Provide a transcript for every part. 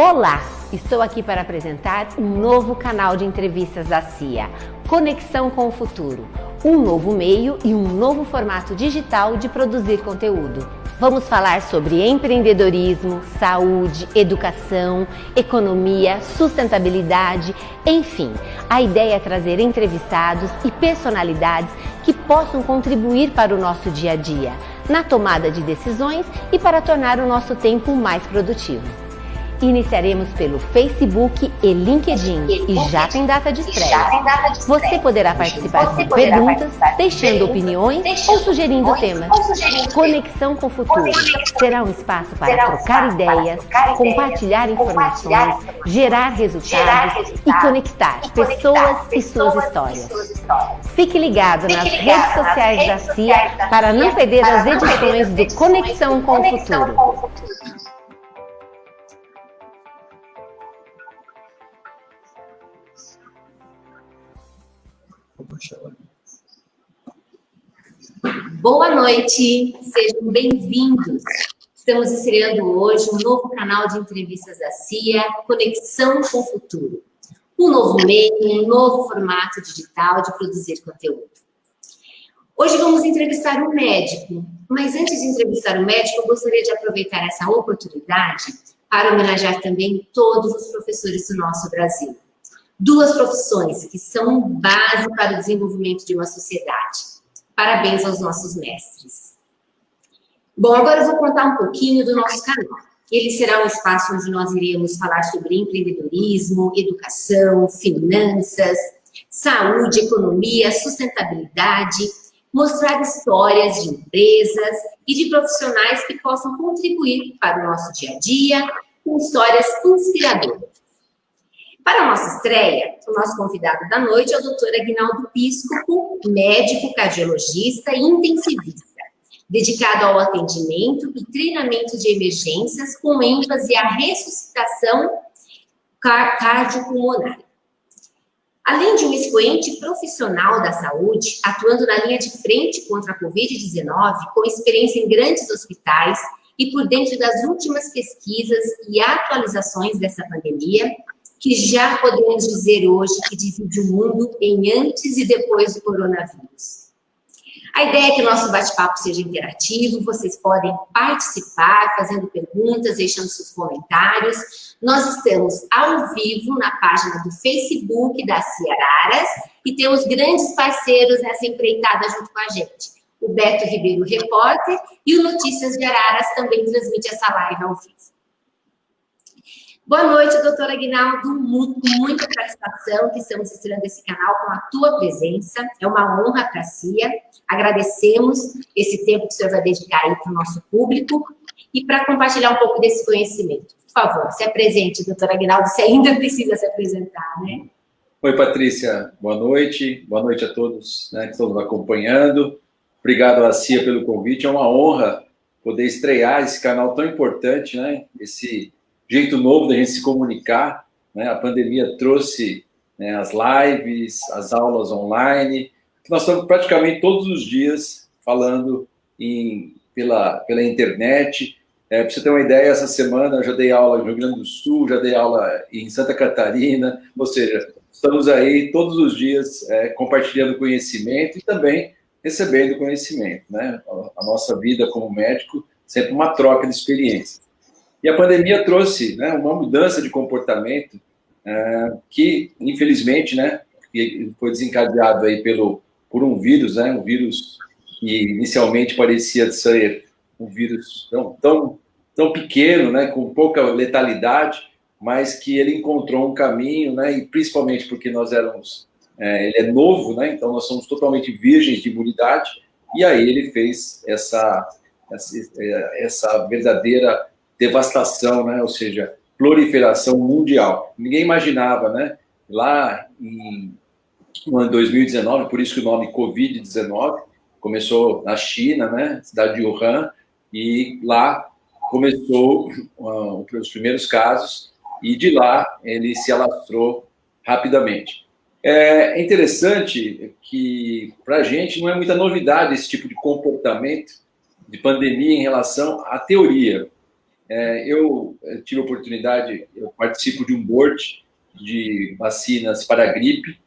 Olá, estou aqui para apresentar um novo canal de entrevistas da CIA, Conexão com o Futuro, um novo meio e um novo formato digital de produzir conteúdo. Vamos falar sobre empreendedorismo, saúde, educação, economia, sustentabilidade, enfim. A ideia é trazer entrevistados e personalidades que possam contribuir para o nosso dia a dia, na tomada de decisões e para tornar o nosso tempo mais produtivo. Iniciaremos pelo Facebook e LinkedIn e já tem data de estreia. Você poderá participar com perguntas, deixando opiniões ou sugerindo temas. Conexão com o Futuro será um espaço para trocar ideias, compartilhar informações, gerar resultados e conectar pessoas e suas histórias. Fique ligado nas redes sociais da CIA para não perder as edições do Conexão com o Futuro. Boa noite, sejam bem-vindos. Estamos estreando hoje um novo canal de entrevistas da CIA, Conexão com o Futuro. Um novo meio, um novo formato digital de produzir conteúdo. Hoje vamos entrevistar um médico, mas antes de entrevistar o médico, eu gostaria de aproveitar essa oportunidade para homenagear também todos os professores do nosso Brasil. Duas profissões que são base para o desenvolvimento de uma sociedade. Parabéns aos nossos mestres. Bom, agora eu vou contar um pouquinho do nosso canal. Ele será um espaço onde nós iremos falar sobre empreendedorismo, educação, finanças, saúde, economia, sustentabilidade, mostrar histórias de empresas e de profissionais que possam contribuir para o nosso dia a dia com histórias inspiradoras. Para a nossa estreia, o nosso convidado da noite é o Dr. Aguinaldo Piscopo, médico, cardiologista e intensivista, dedicado ao atendimento e treinamento de emergências com ênfase à ressuscitação cardiopulmonar. Além de um expoente profissional da saúde, atuando na linha de frente contra a Covid-19, com experiência em grandes hospitais e por dentro das últimas pesquisas e atualizações dessa pandemia, que já podemos dizer hoje que divide o mundo em antes e depois do coronavírus. A ideia é que o nosso bate-papo seja interativo, vocês podem participar, fazendo perguntas, deixando seus comentários. Nós estamos ao vivo na página do Facebook da CIA Araras e temos grandes parceiros nessa empreitada junto com a gente. O Beto Ribeiro, repórter, e o Notícias de Araras também transmite essa live ao vivo. Boa noite, doutor Aguinaldo, com muita satisfação que estamos estreando esse canal com a tua presença, é uma honra para a CIA, agradecemos esse tempo que o senhor vai dedicar aí para o nosso público e para compartilhar um pouco desse conhecimento. Por favor, se apresente, doutor Aguinaldo, você ainda precisa se apresentar, né? Oi, Patrícia, boa noite a todos, né, que estão nos acompanhando, obrigado à CIA pelo convite, é uma honra poder estrear esse canal tão importante, né, esse jeito novo da gente se comunicar, né? A pandemia trouxe, né, as lives, as aulas online, que nós estamos praticamente todos os dias falando pela internet. Para você ter uma ideia, essa semana eu já dei aula no Rio Grande do Sul, já dei aula em Santa Catarina, ou seja, estamos aí todos os dias compartilhando conhecimento e também recebendo conhecimento, né? A nossa vida como médico, sempre uma troca de experiências. E a pandemia trouxe, né, uma mudança de comportamento que, infelizmente, né, foi desencadeado aí por um vírus, né, um vírus que inicialmente parecia ser um vírus tão pequeno, né, com pouca letalidade, mas que ele encontrou um caminho, né, e principalmente porque ele é novo, né, então nós somos totalmente virgens de imunidade, e aí ele fez essa verdadeira devastação, né? Ou seja, proliferação mundial. Ninguém imaginava, né? Lá no ano 2019, por isso que o nome Covid-19 começou na China, né? Cidade de Wuhan, e lá começou os primeiros casos, e de lá ele se alastrou rapidamente. É interessante que, para a gente, não é muita novidade esse tipo de comportamento de pandemia em relação à teoria. eu tive a oportunidade, eu participo de um board de vacinas para a gripe,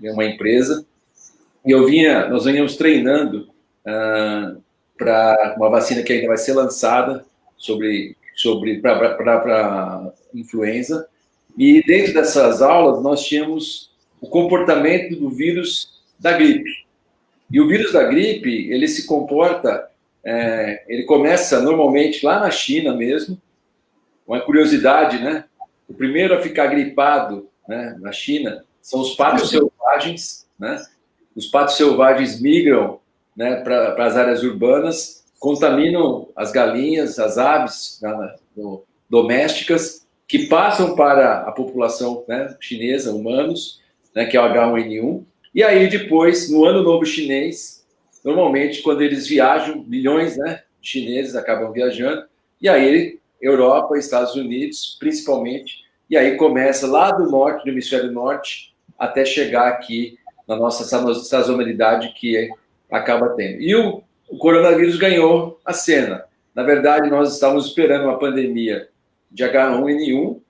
de uma empresa, e nós vinhamos treinando para uma vacina que ainda vai ser lançada para influenza, e dentro dessas aulas nós tínhamos o comportamento do vírus da gripe. E o vírus da gripe, ele se comporta, ele começa normalmente lá na China mesmo. Uma curiosidade, né? O primeiro a ficar gripado, né, na China são os patos selvagens, né? Os patos selvagens migram, né, para as áreas urbanas, contaminam as galinhas, as aves domésticas, que passam para a população, né, chinesa, humanos, né, que é o H1N1. E aí depois, no Ano Novo Chinês, normalmente quando eles viajam, milhões, né, de chineses acabam viajando, e aí Europa, Estados Unidos, principalmente, e aí começa lá do norte, do hemisfério norte, até chegar aqui na nossa sazonalidade que acaba tendo. E o coronavírus ganhou a cena. Na verdade, nós estávamos esperando uma pandemia de H1N1,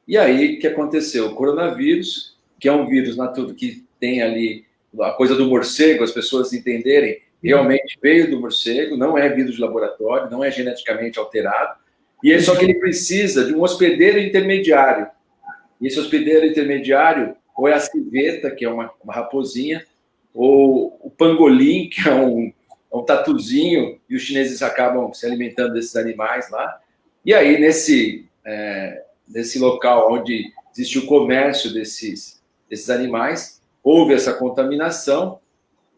e aí o que aconteceu? O coronavírus, que é um vírus que tem ali a coisa do morcego, as pessoas entenderem, realmente veio do morcego, não é vírus de laboratório, não é geneticamente alterado, e só que ele precisa de um hospedeiro intermediário. E esse hospedeiro intermediário, ou é a civeta, que é uma raposinha, ou o pangolim, que é um tatuzinho, e os chineses acabam se alimentando desses animais lá. E aí, nesse local onde existe o comércio desses animais, houve essa contaminação.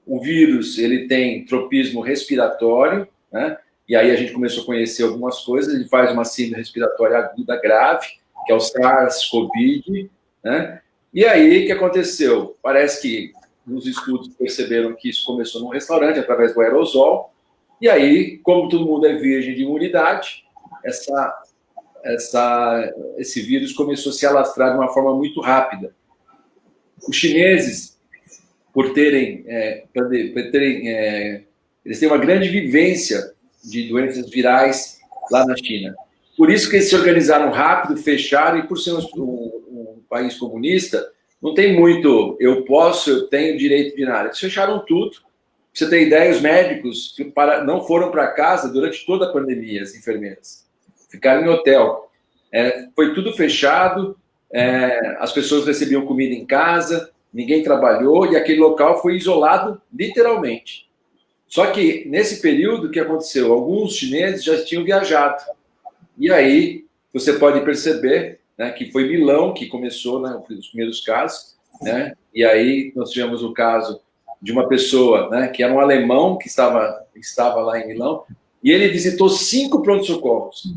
O vírus, ele tem tropismo respiratório, né? E aí a gente começou a conhecer algumas coisas. Ele faz uma síndrome respiratória aguda grave, que é o SARS-CoV, né? E aí, o que aconteceu? Parece que nos estudos perceberam que isso começou num restaurante, através do aerosol, e aí, como todo mundo é virgem de imunidade, esse vírus começou a se alastrar de uma forma muito rápida. Os chineses, por terem eles têm uma grande vivência de doenças virais lá na China. Por isso que eles se organizaram rápido, fecharam, e por ser um país comunista, não tem muito eu tenho direito de nada. Eles fecharam tudo. Pra você ter ideia, os médicos não foram para casa durante toda a pandemia, as enfermeiras. Ficaram em hotel. Foi tudo fechado, as pessoas recebiam comida em casa, ninguém trabalhou, e aquele local foi isolado literalmente. Só que, nesse período, o que aconteceu? Alguns chineses já tinham viajado. E aí, você pode perceber, né, que foi Milão que começou, né, os primeiros casos, né? E aí nós tivemos o caso de uma pessoa, né, que era um alemão que estava lá em Milão, e ele visitou 5 pronto-socorros.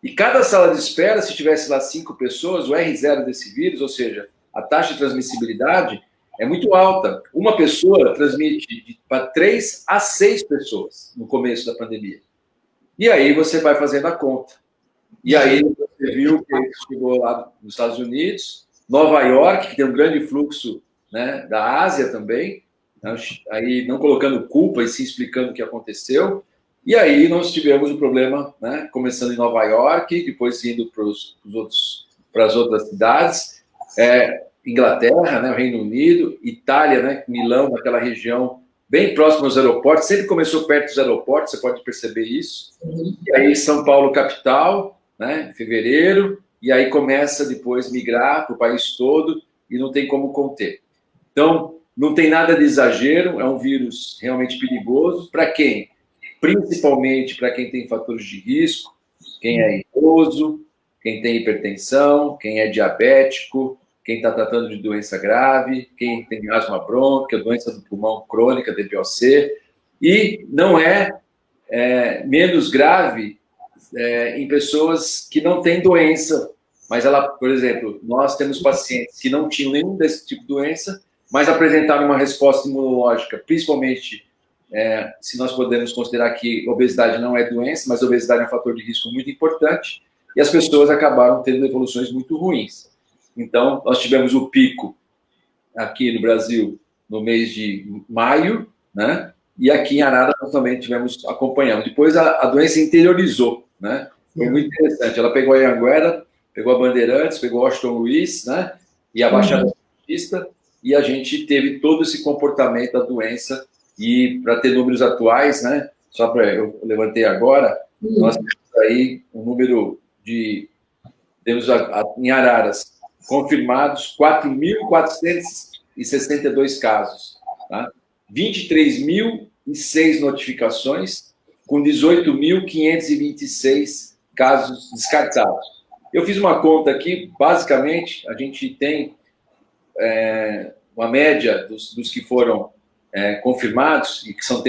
E cada sala de espera, se tivesse lá 5 pessoas, o R0 desse vírus, ou seja, a taxa de transmissibilidade é muito alta. Uma pessoa transmite para 3 a 6 pessoas no começo da pandemia. E aí você vai fazendo a conta. E aí você viu que ele chegou lá nos Estados Unidos, Nova York, que tem um grande fluxo, né, da Ásia também, aí não colocando culpa e sim explicando o que aconteceu. E aí nós tivemos o problema, né, começando em Nova York, depois indo para as outras cidades, Inglaterra, né, o Reino Unido, Itália, né, Milão, naquela região bem próximo aos aeroportos, sempre começou perto dos aeroportos, você pode perceber isso. E aí São Paulo, capital, né, em fevereiro, e aí começa depois migrar para o país todo e não tem como conter. Então, não tem nada de exagero, é um vírus realmente perigoso. Para quem? Principalmente para quem tem fatores de risco, quem é idoso, quem tem hipertensão, quem é diabético, quem está tratando de doença grave, quem tem asma brônquica, doença do pulmão crônica, DPOC, e não é menos grave em pessoas que não têm doença, mas por exemplo, nós temos pacientes que não tinham nenhum desse tipo de doença, mas apresentaram uma resposta imunológica, principalmente se nós podemos considerar que obesidade não é doença, mas obesidade é um fator de risco muito importante, e as pessoas acabaram tendo evoluções muito ruins. Então, nós tivemos o pico aqui no Brasil no mês de maio, né? E aqui em Arara nós também tivemos acompanhando. Depois a doença interiorizou, né? Foi muito interessante. Ela pegou a Anhanguera, pegou a Bandeirantes, pegou Washington Luiz, né? E a Baixada Santista, e a gente teve todo esse comportamento da doença. E para ter números atuais, né? Só para eu levantei agora, nós temos aí um número de... Temos em Araras confirmados 4.462 casos, tá? 23.006 notificações, com 18.526 casos descartados. Eu fiz uma conta aqui, basicamente, a gente tem uma média dos que foram confirmados e que estão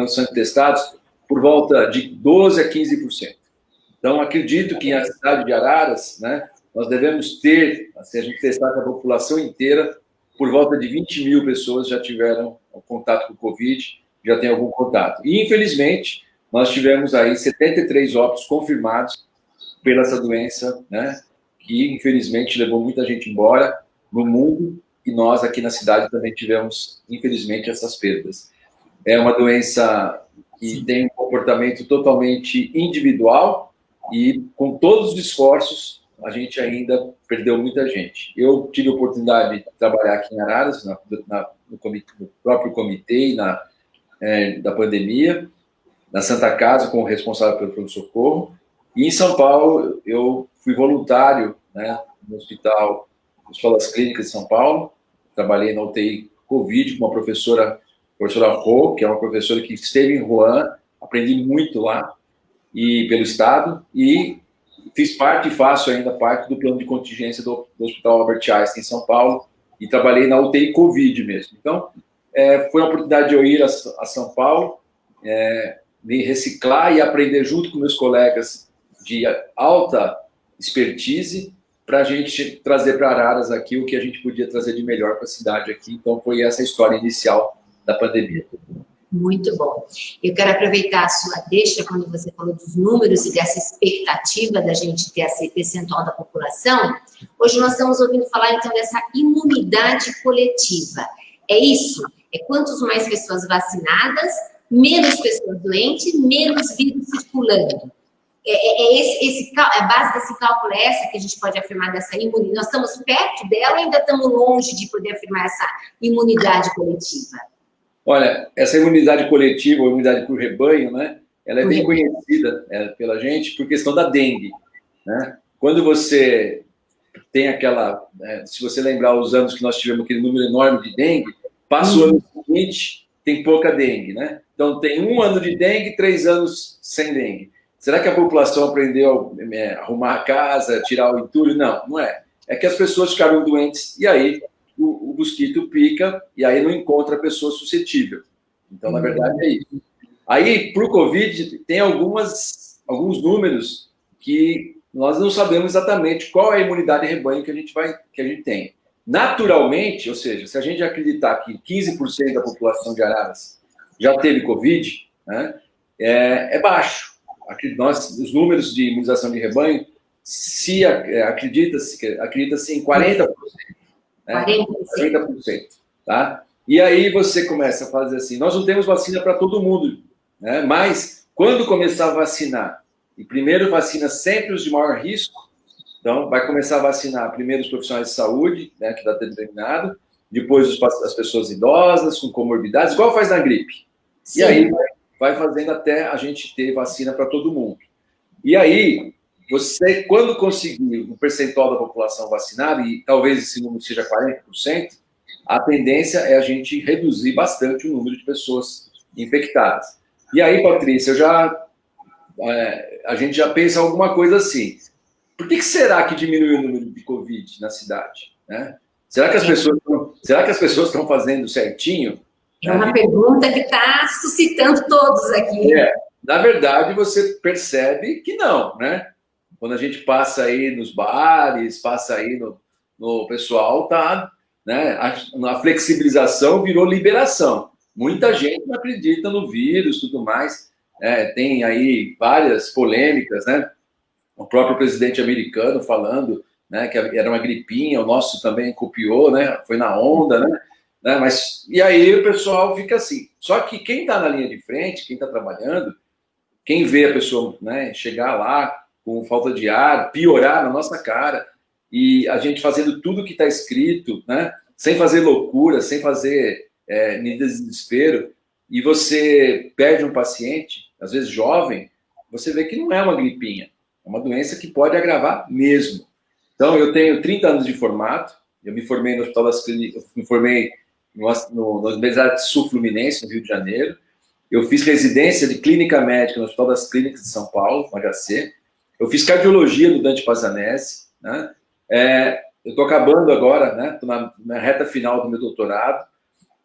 sendo testados por volta de 12% a 15%. Então, acredito que na cidade de Araras, né, nós devemos ter, se a gente testar com a população inteira, por volta de 20.000 pessoas já tiveram contato com o Covid, já tem algum contato. E, infelizmente, nós tivemos aí 73 óbitos confirmados pela essa doença, né, que, infelizmente, levou muita gente embora no mundo, e nós aqui na cidade também tivemos, infelizmente, essas perdas. É uma doença que tem um comportamento totalmente individual e, com todos os esforços, a gente ainda perdeu muita gente. Eu tive a oportunidade de trabalhar aqui em Araras, no próprio comitê da pandemia, na Santa Casa, como responsável pelo pronto-socorro, e em São Paulo eu fui voluntário, né, no Hospital Escolas Clínicas de São Paulo, trabalhei na UTI Covid com a professora Rô, que é uma professora que esteve em Wuhan, aprendi muito lá, e pelo Estado, e fiz parte e faço ainda parte do plano de contingência do Hospital Albert Einstein em São Paulo, e trabalhei na UTI Covid mesmo. Então, foi uma oportunidade de eu ir a São Paulo, me reciclar e aprender junto com meus colegas de alta expertise, para a gente trazer para Araras aqui o que a gente podia trazer de melhor para a cidade aqui. Então, foi essa a história inicial da pandemia. Muito bom. Eu quero aproveitar a sua deixa, quando você falou dos números e dessa expectativa da gente ter esse percentual da população. Hoje nós estamos ouvindo falar, então, dessa imunidade coletiva. É isso? É quantos mais pessoas vacinadas, menos pessoas doentes, menos vírus circulando. A base desse cálculo é essa que a gente pode afirmar dessa imunidade? Nós estamos perto dela ou ainda estamos longe de poder afirmar essa imunidade coletiva? Olha, essa imunidade coletiva, ou imunidade por rebanho, né, ela é bem conhecida pela gente por questão da dengue, né? Quando você tem aquela... se você lembrar os anos que nós tivemos aquele número enorme de dengue, passa o ano seguinte, tem pouca dengue, né? Então, tem 1 ano de dengue, 3 anos sem dengue. Será que a população aprendeu a arrumar a casa, tirar o entulho? Não, não é. É que as pessoas ficaram doentes e aí o mosquito pica e aí não encontra a pessoa suscetível. Então, na verdade, é isso. Aí, para o Covid, tem alguns números que nós não sabemos exatamente qual é a imunidade rebanho que a gente tem. Naturalmente, ou seja, se a gente acreditar que 15% da população de Araras já teve Covid, né, é baixo. Os números de imunização de rebanho, acredita-se em 40%. Né? 40%. Tá? E aí você começa a fazer assim, nós não temos vacina para todo mundo, né? Mas quando começar a vacinar, e primeiro vacina sempre os de maior risco, então vai começar a vacinar primeiro os profissionais de saúde, né, que está determinado, depois as pessoas idosas, com comorbidades, igual faz na gripe. Sim. E aí vai fazendo até a gente ter vacina para todo mundo. E aí, você, quando conseguir um percentual da população vacinada, e talvez esse número seja 40%, a tendência é a gente reduzir bastante o número de pessoas infectadas. E aí, Patrícia, a gente já pensa alguma coisa assim. Por que será que diminuiu o número de Covid na cidade? Né? Será que as pessoas estão fazendo certinho? É uma pergunta que está suscitando todos aqui. Na verdade, você percebe que não, né? Quando a gente passa aí nos bares, passa aí no pessoal, tá, né? A flexibilização virou liberação. Muita gente não acredita no vírus, tudo mais. Tem aí várias polêmicas, né? O próprio presidente americano falando, né, que era uma gripinha, o nosso também copiou, né? Foi na onda, né? Mas, e aí o pessoal fica assim. Só que quem está na linha de frente, quem está trabalhando, quem vê a pessoa, né, chegar lá com falta de ar, piorar na nossa cara, e a gente fazendo tudo que está escrito, né? Sem fazer loucura, sem fazer medidas de desespero, e você perde um paciente, às vezes jovem, você vê que não é uma gripinha, é uma doença que pode agravar mesmo. Então, eu tenho 30 anos de formato, eu me formei no Hospital das Clínicas, eu me formei na Universidade Sul-Fluminense, no Rio de Janeiro. Eu fiz residência de clínica médica no Hospital das Clínicas de São Paulo, no HC. Eu fiz cardiologia no Dante Pazanese, né? Eu estou acabando agora, né? Estou na reta final do meu doutorado.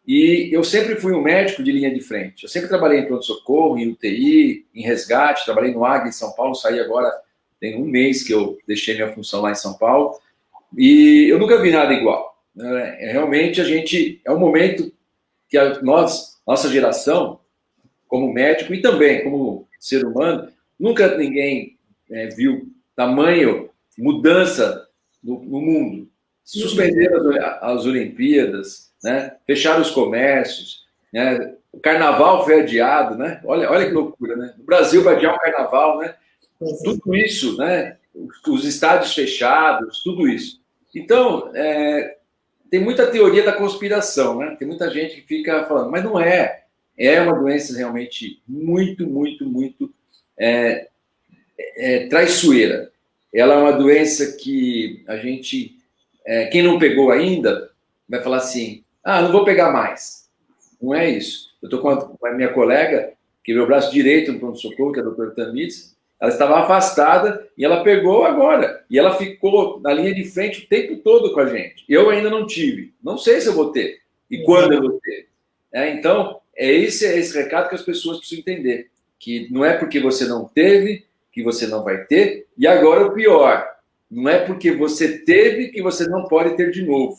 E eu sempre fui um médico de linha de frente. Eu sempre trabalhei em pronto-socorro, em UTI, em resgate, trabalhei no Águia em São Paulo, saí agora, tem um mês que eu deixei minha função lá em São Paulo. E eu nunca vi nada igual. Realmente, é um momento que nossa geração, como médico e também como ser humano, nunca ninguém viu tamanho mudança no mundo. Suspenderam as Olimpíadas, né? Fecharam os comércios, né? O carnaval foi adiado, né? Olha que loucura, né? O Brasil vai adiar o carnaval, né? Tudo isso, né? Os estádios fechados, tudo isso. Então, tem muita teoria da conspiração, né? Tem muita gente que fica falando, mas não é. É uma doença realmente muito, muito, muito traiçoeira. Ela é uma doença que a gente, quem não pegou ainda, vai falar assim, não vou pegar mais. Não é isso. Eu estou com a minha colega, que é meu braço direito no pronto-socorro, que é a doutora Tamires, ela estava afastada e ela pegou agora. E ela ficou na linha de frente o tempo todo com a gente. Eu ainda não tive. Não sei se eu vou ter. E quando eu vou ter. Então, esse recado que as pessoas precisam entender. Que não é porque você não teve, que você não vai ter. E agora o pior. Não é porque você teve, que você não pode ter de novo.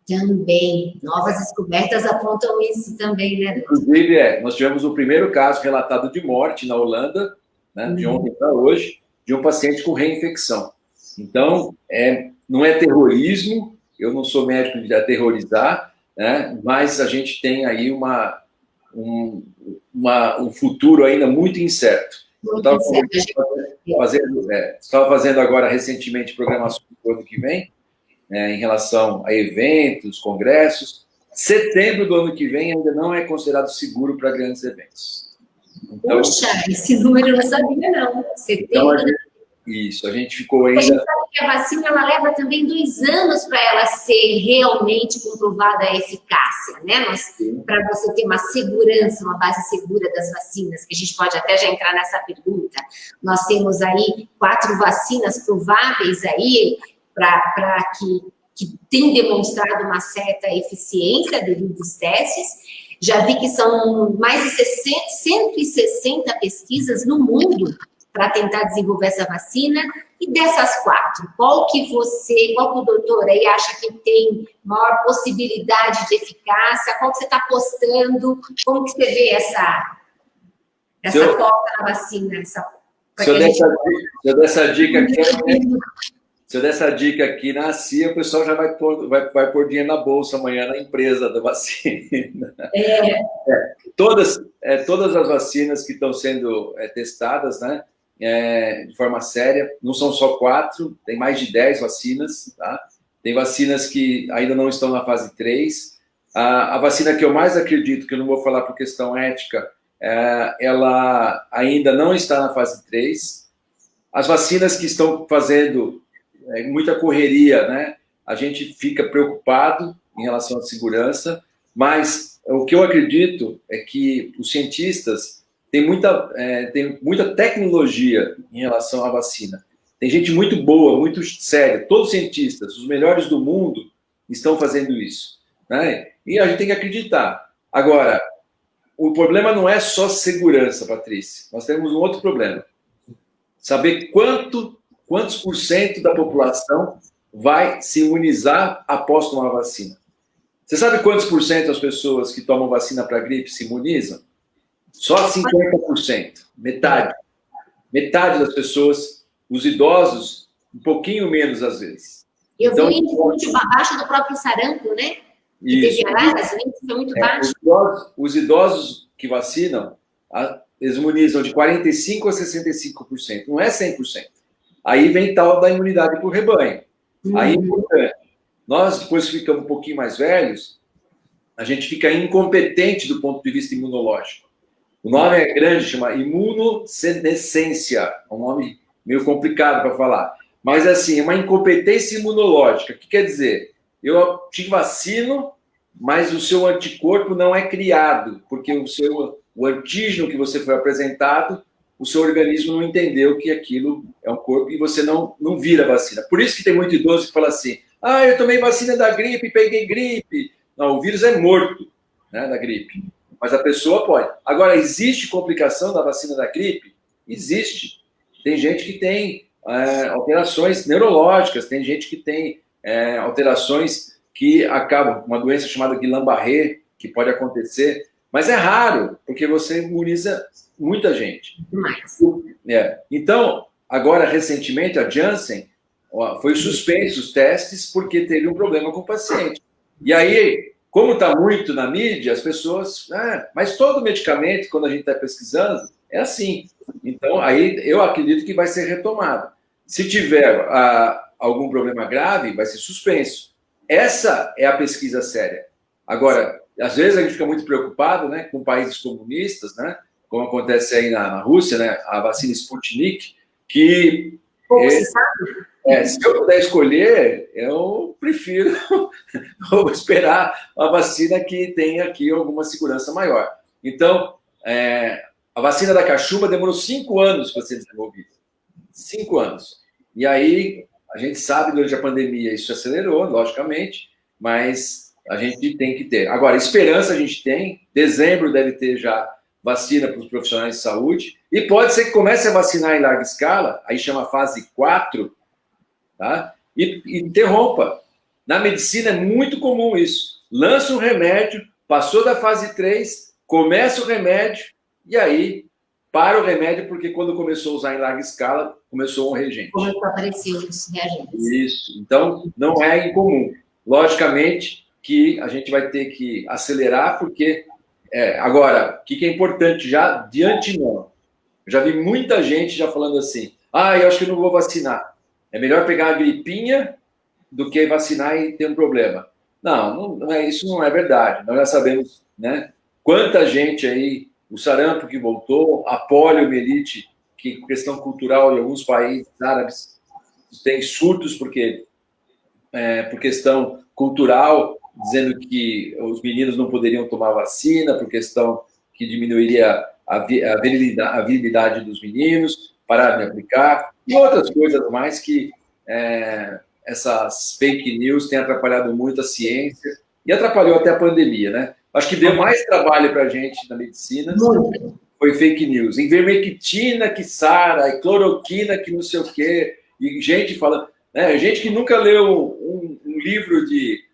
Também. Novas descobertas apontam isso também, né? Inclusive, nós tivemos o primeiro caso relatado de morte na Holanda, né, de ontem para hoje, de um paciente com reinfecção. Então, não é terrorismo, eu não sou médico de aterrorizar, né, mas a gente tem aí um futuro ainda muito incerto. Estava fazendo agora recentemente programação do ano que vem, em relação a eventos, congressos. Setembro do ano que vem ainda não é considerado seguro para grandes eventos. Então, puxa, esse número eu não sabia, não. Então, a gente ficou ainda... A gente sabe que a vacina ela leva também 2 anos para ela ser realmente comprovada a eficácia, né? Para você ter uma segurança, uma base segura das vacinas, que a gente pode até já entrar nessa pergunta. Nós temos aí 4 vacinas prováveis aí que tem demonstrado uma certa eficiência devido aos testes. Já vi que são mais de 160 pesquisas no mundo para tentar desenvolver essa vacina. E dessas 4, qual que o doutor aí acha que tem maior possibilidade de eficácia? Qual que você está apostando? Como que você vê essa aposta na vacina? Se eu der essa dica aqui na CIA, o pessoal já vai pôr dinheiro na bolsa amanhã na empresa da vacina. Todas as vacinas que estão sendo testadas, né, de forma séria, não são só 4, tem mais de 10 vacinas, tá? Tem vacinas que ainda não estão na fase 3. A vacina que eu mais acredito, que eu não vou falar por questão ética, ela ainda não está na fase 3. As vacinas que estão fazendo muita correria, né? A gente fica preocupado em relação à segurança, mas o que eu acredito é que os cientistas têm muita tecnologia em relação à vacina. Tem gente muito boa, muito séria, todos os cientistas, os melhores do mundo, estão fazendo isso, né? E a gente tem que acreditar. Agora, o problema não é só segurança, Patrícia. Nós temos um outro problema. Saber quantos % da população vai se imunizar após tomar a vacina. Você sabe quantos % das pessoas que tomam vacina para gripe se imunizam? Só 50%. Metade. Metade das pessoas, os idosos, um pouquinho menos às vezes. Eu vi um índice muito abaixo do próprio sarampo, né? Que teve araras, o índice foi muito baixo. Os idosos que vacinam, eles imunizam de 45% a 65%. Não é 100%. Aí vem tal da imunidade por rebanho. Aí é importante. Nós, depois que ficamos um pouquinho mais velhos, a gente fica incompetente do ponto de vista imunológico. O nome é grande, chama imunossenescência. É um nome meio complicado para falar. Mas, assim, é uma incompetência imunológica. O que quer dizer? Eu te vacino, mas o seu anticorpo não é criado, porque o antígeno que você foi apresentado, o seu organismo não entendeu que aquilo é um corpo e você não vira vacina. Por isso que tem muito idoso que fala assim, eu tomei vacina da gripe, peguei gripe. Não, o vírus é morto, né, da gripe. Mas a pessoa pode. Agora, existe complicação da vacina da gripe? Existe. Tem gente que tem alterações neurológicas, tem gente que tem alterações que acabam, uma doença chamada Guillain-Barré, que pode acontecer, mas é raro, porque você imuniza muita gente. Então, agora, recentemente, a Janssen foi suspenso os testes porque teve um problema com o paciente. E aí, como está muito na mídia, as pessoas... mas todo medicamento, quando a gente está pesquisando, é assim. Então, aí eu acredito que vai ser retomado. Se tiver algum problema grave, vai ser suspenso. Essa é a pesquisa séria. Agora, às vezes a gente fica muito preocupado, né, com países comunistas, né, como acontece aí na Rússia, né, a vacina Sputnik, que... Você sabe? Se eu puder escolher, eu prefiro esperar a vacina que tenha aqui alguma segurança maior. Então, a vacina da cachumba demorou 5 anos para ser desenvolvida. 5 anos. E aí, a gente sabe, durante a pandemia, isso acelerou, logicamente, mas a gente tem que ter. Agora, esperança a gente tem. Dezembro deve ter já vacina para os profissionais de saúde. E pode ser que comece a vacinar em larga escala, aí chama fase 4, tá? E interrompa. Na medicina é muito comum isso. Lança um remédio, passou da fase 3, começa o remédio, e aí para o remédio, porque quando começou a usar em larga escala, começou a morrer gente. Começou a aparecer os reagentes. Isso. Então, não é incomum. Logicamente que a gente vai ter que acelerar, porque... agora, o que é importante já de antemão? Já vi muita gente já falando assim, eu acho que eu não vou vacinar. É melhor pegar a gripinha do que vacinar e ter um problema. Não, isso não é verdade. Nós já sabemos, né? Quanta gente aí, o sarampo que voltou, a poliomielite, que por questão cultural em alguns países árabes tem surtos por questão cultural, dizendo que os meninos não poderiam tomar vacina por questão que diminuiria a virilidade dos meninos, parar de aplicar, e outras coisas mais que essas fake news têm atrapalhado muito a ciência e atrapalhou até a pandemia, né? Acho que deu mais trabalho para a gente na medicina, foi fake news. Ivermectina que sara, e cloroquina que não sei o quê, e gente falando... gente que nunca leu um livro de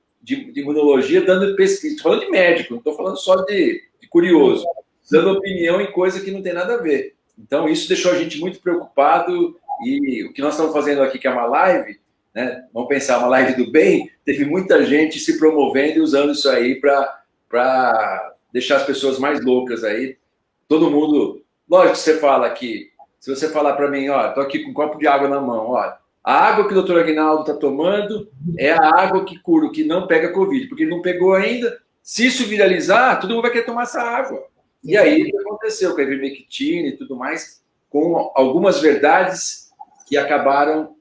imunologia dando pesquisa. Estou falando de médico, não estou falando só de curioso. Dando opinião em coisa que não tem nada a ver. Então, isso deixou a gente muito preocupado. E o que nós estamos fazendo aqui, que é uma live, né? Vamos pensar, uma live do bem, teve muita gente se promovendo e usando isso aí para deixar as pessoas mais loucas aí. Todo mundo... Lógico que você fala aqui, se você falar para mim, estou aqui com um copo de água na mão, a água que o doutor Aguinaldo está tomando é a água que cura, que não pega Covid, porque ele não pegou ainda. Se isso viralizar, todo mundo vai querer tomar essa água. E aí, o que aconteceu com a ivermectina e tudo mais, com algumas verdades que acabaram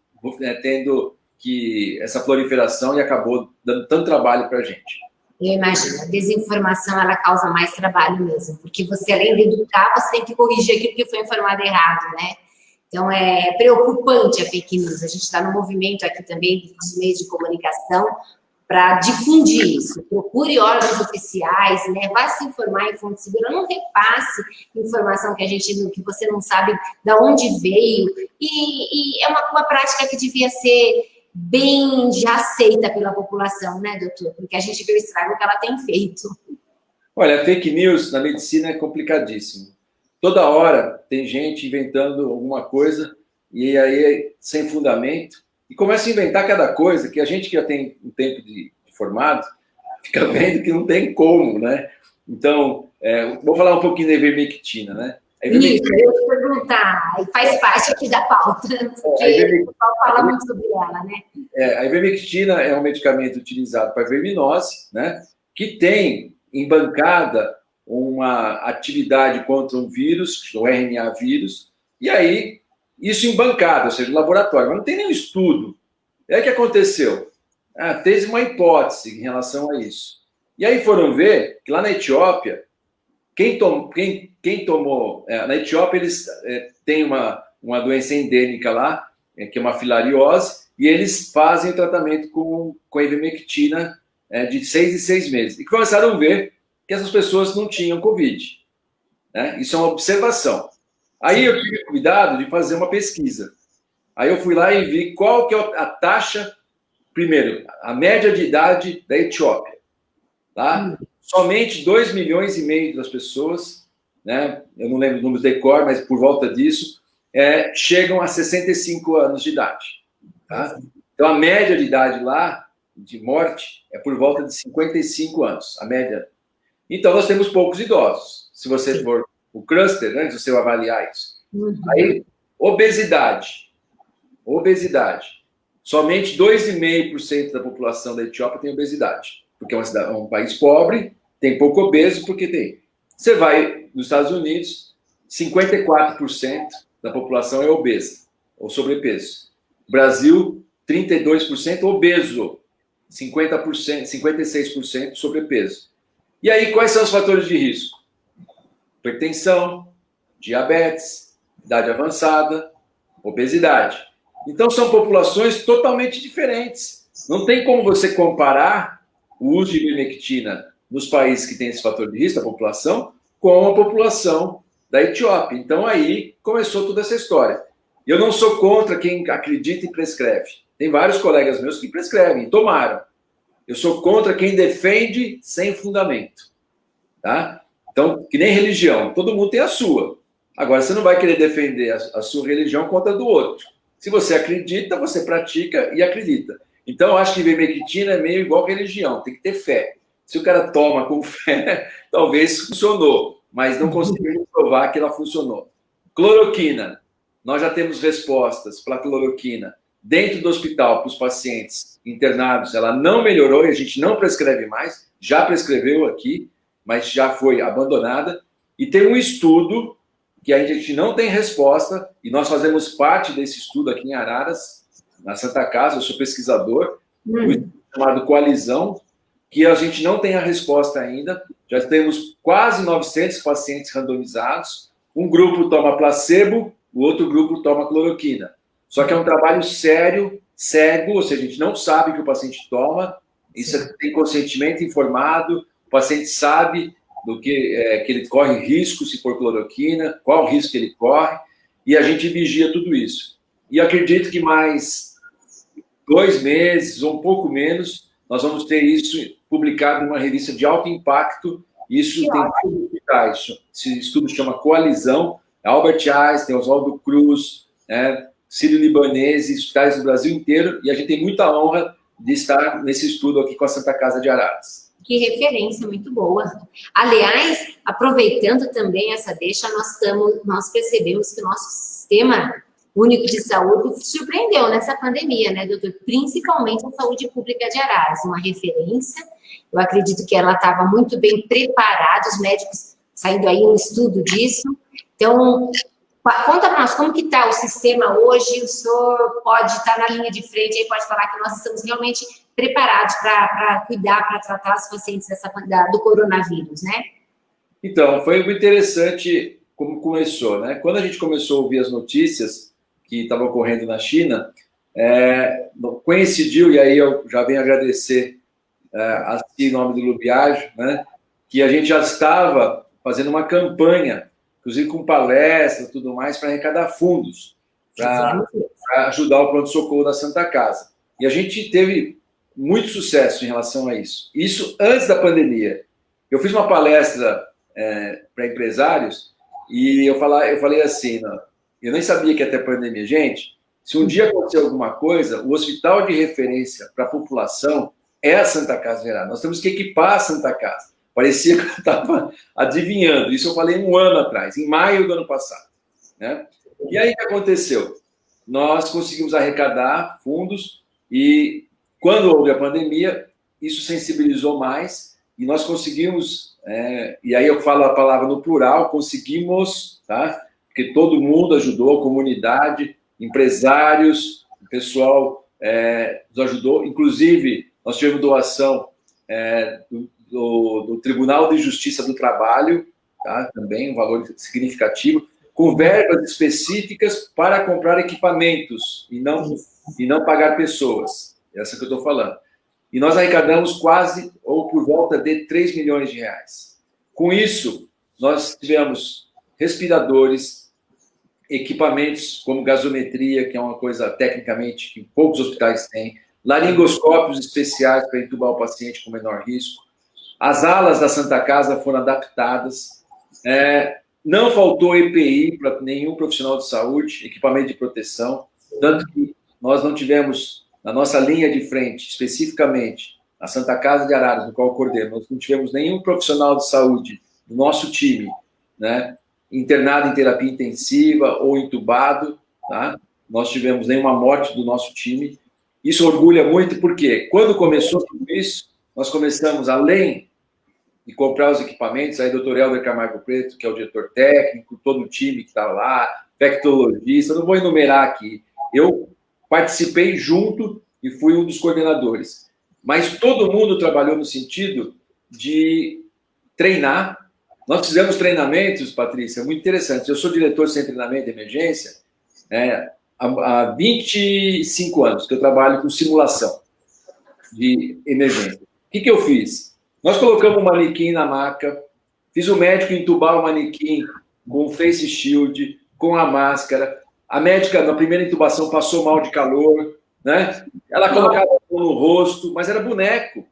tendo essa proliferação e acabou dando tanto trabalho para a gente. Eu imagino, a desinformação, ela causa mais trabalho mesmo, porque você, além de educar, você tem que corrigir aquilo que foi informado errado, né? Então, é preocupante a fake news. A gente está no movimento aqui também dos meios de comunicação para difundir isso. Procure órgãos oficiais, né? Vá se informar em fonte segura. Não repasse informação que você não sabe de onde veio. E é uma prática que devia ser bem já aceita pela população, né, doutor? Porque a gente vê o estrago que ela tem feito. Olha, fake news na medicina é complicadíssimo. Toda hora tem gente inventando alguma coisa e aí sem fundamento e começa a inventar cada coisa que a gente que já tem um tempo de formado fica vendo que não tem como, né? Então, vou falar um pouquinho da ivermectina, né? Isso, eu ia perguntar, faz parte aqui da pauta, porque o pessoal fala muito sobre ela, né? A ivermectina é um medicamento utilizado para verminose, né? Que tem embancada uma atividade contra um vírus, o RNA vírus, e aí, isso embancado, ou seja, no laboratório, mas não tem nenhum estudo. É o que aconteceu. Teve uma hipótese em relação a isso. E aí foram ver que lá na Etiópia, quem tomou... na Etiópia, eles têm uma doença endêmica lá, que é uma filariose, e eles fazem o tratamento com a ivermectina de 6 em 6 meses. E começaram a ver que essas pessoas não tinham Covid. Né? Isso é uma observação. Aí eu tive cuidado de fazer uma pesquisa. Aí eu fui lá e vi qual que é a taxa, primeiro, a média de idade da Etiópia. Tá? Somente 2,5 milhões das pessoas, né? Eu não lembro os números de cor, mas por volta disso, chegam a 65 anos de idade. Tá? Então, a média de idade lá, de morte, é por volta de 55 anos, a média. Então, nós temos poucos idosos. Se você for o cluster, né, se você avaliar isso. Aí, obesidade. Somente 2,5% da população da Etiópia tem obesidade. Porque é um país pobre, tem pouco obeso, porque tem. Você vai nos Estados Unidos, 54% da população é obesa, ou sobrepeso. Brasil, 32% obeso, 50%, 56% sobrepeso. E aí, quais são os fatores de risco? Hipertensão, diabetes, idade avançada, obesidade. Então, são populações totalmente diferentes. Não tem como você comparar o uso de ivermectina nos países que têm esse fator de risco, da população, com a população da Etiópia. Então, aí começou toda essa história. Eu não sou contra quem acredita e prescreve. Tem vários colegas meus que prescrevem, tomaram. Eu sou contra quem defende sem fundamento. Tá? Então, que nem religião, todo mundo tem a sua. Agora, você não vai querer defender a sua religião contra a do outro. Se você acredita, você pratica e acredita. Então, eu acho que ivermectina é meio igual religião, tem que ter fé. Se o cara toma com fé, talvez funcionou, mas não conseguimos provar que ela funcionou. Cloroquina. Nós já temos respostas para a cloroquina dentro do hospital para os pacientes internados. Ela não melhorou e a gente não prescreve mais. Já prescreveu aqui, mas já foi abandonada. E tem um estudo que a gente não tem resposta, e nós fazemos parte desse estudo aqui em Araras, na Santa Casa, eu sou pesquisador, um estudo chamado Coalizão, que a gente não tem a resposta ainda. Já temos quase 900 pacientes randomizados. Um grupo toma placebo, o outro grupo toma cloroquina. Só que é um trabalho sério, cego, ou seja, a gente não sabe o que o paciente toma, isso tem consentimento informado, o paciente sabe do que ele corre risco se for cloroquina, qual o risco que ele corre, e a gente vigia tudo isso. E acredito que mais 2 meses, ou um pouco menos, nós vamos ter isso publicado numa revista de alto impacto. Isso tem vários hospitais. Esse estudo chama Coalizão, Albert Einstein, Oswaldo Cruz, Sírio-Libanês, hospitais do Brasil inteiro, e a gente tem muita honra de estar nesse estudo aqui com a Santa Casa de Araras. Que referência, muito boa. Aliás, aproveitando também essa deixa, nós percebemos que o nosso sistema único de saúde surpreendeu nessa pandemia, né, doutor? Principalmente a saúde pública de Araras, uma referência. Eu acredito que ela estava muito bem preparada, os médicos saindo aí um estudo disso. Então, conta para nós, como que está o sistema hoje? O senhor pode estar na linha de frente e pode falar que nós estamos realmente preparados para cuidar, para tratar os pacientes do coronavírus, né? Então, foi muito interessante como começou, né? Quando a gente começou a ouvir as notícias que estavam ocorrendo na China, coincidiu, e aí eu já venho agradecer em nome do Lubiage, né? Que a gente já estava fazendo uma campanha, inclusive com palestra e tudo mais, para arrecadar fundos, para ajudar o pronto-socorro da Santa Casa. E a gente teve muito sucesso em relação a isso. Isso antes da pandemia. Eu fiz uma palestra para empresários e eu falei assim, eu nem sabia que ia ter pandemia. Gente, se um dia acontecer alguma coisa, o hospital de referência para a população é a Santa Casa de Araras. Nós temos que equipar a Santa Casa. Parecia que eu estava adivinhando. Isso eu falei um ano atrás, em maio do ano passado, né? E aí o que aconteceu? Nós conseguimos arrecadar fundos e, quando houve a pandemia, isso sensibilizou mais e nós conseguimos, e aí eu falo a palavra no plural, conseguimos, tá? Porque todo mundo ajudou, a comunidade, empresários, o pessoal nos ajudou, inclusive nós tivemos doação do Tribunal de Justiça do Trabalho, tá? Também um valor significativo, com verbas específicas para comprar equipamentos e não pagar pessoas. Essa que eu estou falando. E nós arrecadamos quase, ou por volta de 3 milhões de reais. Com isso, nós tivemos respiradores, equipamentos como gasometria, que é uma coisa tecnicamente que poucos hospitais têm, laringoscópios especiais para entubar o paciente com menor risco. As alas da Santa Casa foram adaptadas. Não faltou EPI para nenhum profissional de saúde, equipamento de proteção, tanto que nós não tivemos, na nossa linha de frente, especificamente, na Santa Casa de Araras, no qual eu coordeno, nós não tivemos nenhum profissional de saúde do nosso time, né, internado em terapia intensiva ou entubado, tá? Nós tivemos nenhuma morte do nosso time. Isso orgulha muito, porque quando começou tudo isso, nós começamos, além de comprar os equipamentos, aí o Dr. Helder Camargo Preto, que é o diretor técnico, todo o time que está lá, infectologista, não vou enumerar aqui. Eu participei junto e fui um dos coordenadores. Mas todo mundo trabalhou no sentido de treinar. Nós fizemos treinamentos, Patrícia, muito interessantes. Eu sou diretor de Centro de Treinamento de Emergência há 25 anos que eu trabalho com simulação de emergência. O que eu fiz? Nós colocamos um manequim na maca, fiz o médico entubar o manequim com o face shield, com a máscara. A médica, na primeira intubação, passou mal de calor, né? Ela colocava a mão no rosto, mas era boneco.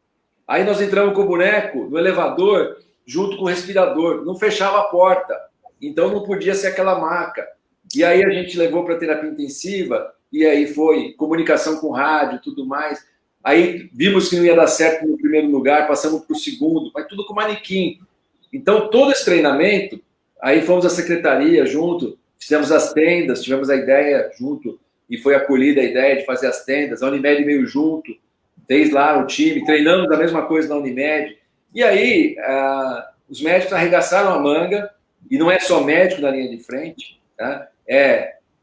Aí nós entramos com o boneco no elevador, junto com o respirador. Não fechava a porta, então não podia ser aquela maca. E aí a gente levou para terapia intensiva, e aí foi comunicação com rádio, tudo mais. Aí vimos que não ia dar certo no primeiro lugar, passamos para o segundo, mas tudo com manequim. Então, todo esse treinamento, aí fomos à secretaria junto, fizemos as tendas, tivemos a ideia junto, e foi acolhida a ideia de fazer as tendas, a Unimed veio junto, fez lá o time, treinamos a mesma coisa na Unimed. E aí, os médicos arregaçaram a manga, e não é só médico na linha de frente, tá?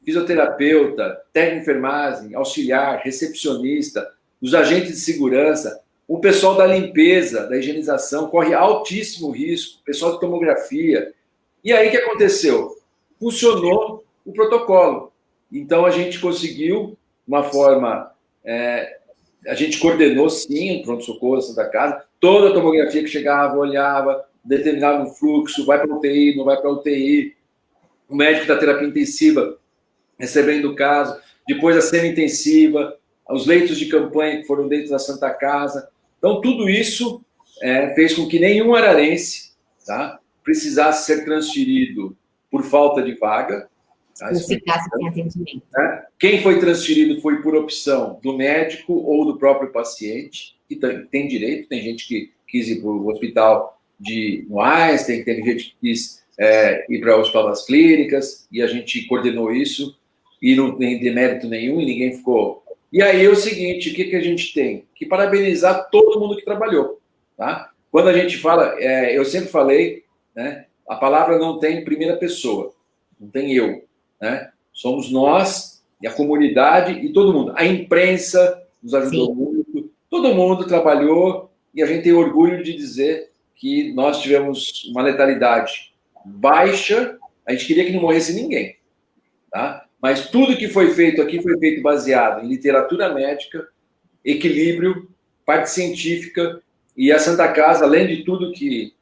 Fisioterapeuta, técnico de enfermagem, auxiliar, recepcionista, os agentes de segurança, o pessoal da limpeza, da higienização, corre altíssimo risco, o pessoal de tomografia. E aí o que aconteceu? Funcionou o protocolo. Então a gente conseguiu, uma forma, a gente coordenou sim o pronto-socorro da Santa Casa, toda a tomografia que chegava, olhava, determinava o fluxo, vai para UTI, não vai para UTI, o médico da terapia intensiva recebendo o caso, depois a semi-intensiva, os leitos de campanha que foram dentro da Santa Casa. Então, tudo isso fez com que nenhum ararense, tá, precisasse ser transferido por falta de vaga. Tá? Não ficasse sem atendimento. Né? Quem foi transferido foi por opção do médico ou do próprio paciente, que tem direito. Tem gente que quis ir para o hospital no Einstein, tem gente que quis ir para o Hospital das Clínicas, e a gente coordenou isso, e não tem demérito nenhum, e ninguém ficou... E aí é o seguinte, o que a gente tem? Que parabenizar todo mundo que trabalhou, tá? Quando a gente fala, eu sempre falei, né, a palavra não tem primeira pessoa, não tem eu, né? Somos nós, e a comunidade, e todo mundo. A imprensa nos ajudou Sim. muito, todo mundo trabalhou, e a gente tem orgulho de dizer que nós tivemos uma letalidade baixa, a gente queria que não morresse ninguém, tá? Mas tudo que foi feito aqui foi feito baseado em literatura médica, equilíbrio, parte científica, e a Santa Casa, além de tudo que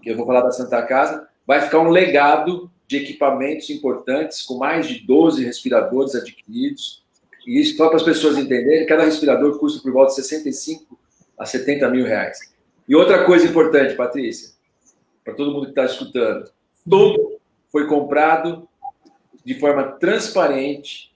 eu vou falar da Santa Casa, vai ficar um legado de equipamentos importantes, com mais de 12 respiradores adquiridos, e isso só para as pessoas entenderem, cada respirador custa por volta de 65 a 70 mil reais. E outra coisa importante, Patrícia, para todo mundo que está escutando, tudo foi comprado de forma transparente,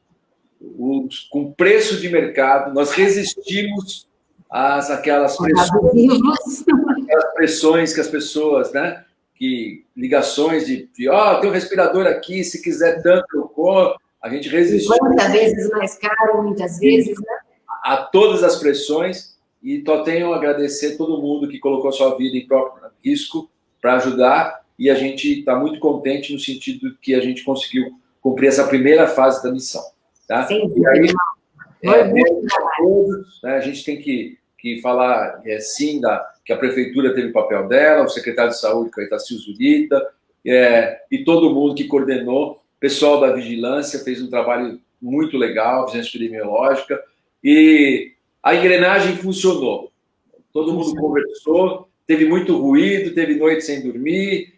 com preço de mercado. Nós resistimos àquelas pressões. aquelas pressões que as pessoas, né? Que ligações tem um respirador aqui, se quiser tanto eu compro. A gente resistiu. 50 vezes mais caro, muitas vezes, né? A todas as pressões, e só tenho a agradecer todo mundo que colocou sua vida em próprio risco para ajudar, e a gente está muito contente no sentido que a gente conseguiu cumprir essa primeira fase da missão. Tá? Sem E aí, dúvida. a gente tem que falar, sim, que a prefeitura teve o papel dela, o secretário de saúde, que é o Itacio Zurita, e todo mundo que coordenou, o pessoal da vigilância fez um trabalho muito legal, vigilância epidemiológica, e a engrenagem funcionou. Todo mundo conversou, teve muito ruído, teve noite sem dormir,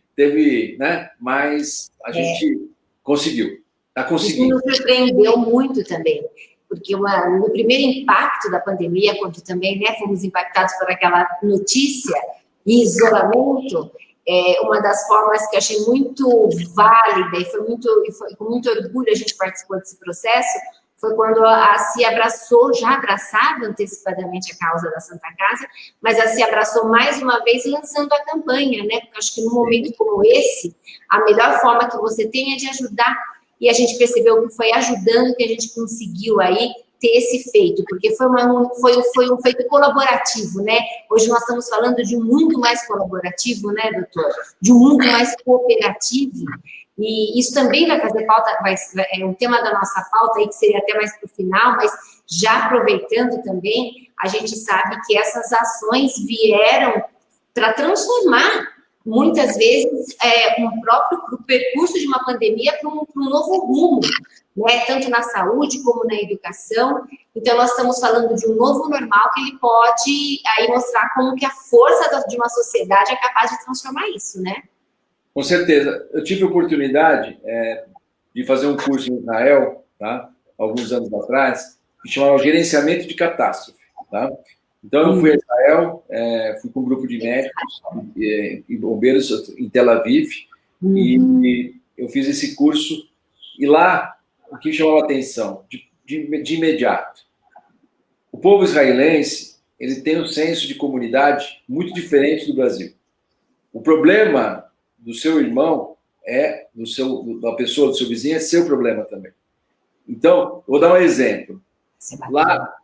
né? Mas a gente conseguiu, está conseguindo. Isso nos surpreendeu muito também, porque no primeiro impacto da pandemia, quando também, né, fomos impactados por aquela notícia e isolamento, uma das formas que eu achei muito válida e foi com muito orgulho a gente participou desse processo, foi quando a CIA já abraçava antecipadamente a causa da Santa Casa, mas a CIA abraçou mais uma vez lançando a campanha, né? Porque acho que num momento como esse, a melhor forma que você tem é de ajudar. E a gente percebeu que foi ajudando que a gente conseguiu aí ter esse feito, porque foi um feito colaborativo, né? Hoje nós estamos falando de um mundo mais colaborativo, né, doutor? De um mundo mais cooperativo. E isso também vai fazer pauta, é um tema da nossa pauta aí, que seria até mais para o final, mas já aproveitando também, a gente sabe que essas ações vieram para transformar, muitas vezes, um próprio percurso de uma pandemia para um novo rumo, né? Tanto na saúde como na educação. Então, nós estamos falando de um novo normal que ele pode aí mostrar como que a força de uma sociedade é capaz de transformar isso, né? Com certeza. Eu tive a oportunidade de fazer um curso em Israel, tá? Alguns anos atrás, que chamava Gerenciamento de Catástrofe. Tá? Então, eu fui a Israel, fui com um grupo de médicos e bombeiros em Tel Aviv, e eu fiz esse curso, e lá, o que chamava a atenção, de imediato, o povo israelense, ele tem um senso de comunidade muito diferente do Brasil. O problema do seu irmão da pessoa, do seu vizinho, é seu problema também. Então, vou dar um exemplo. Lá,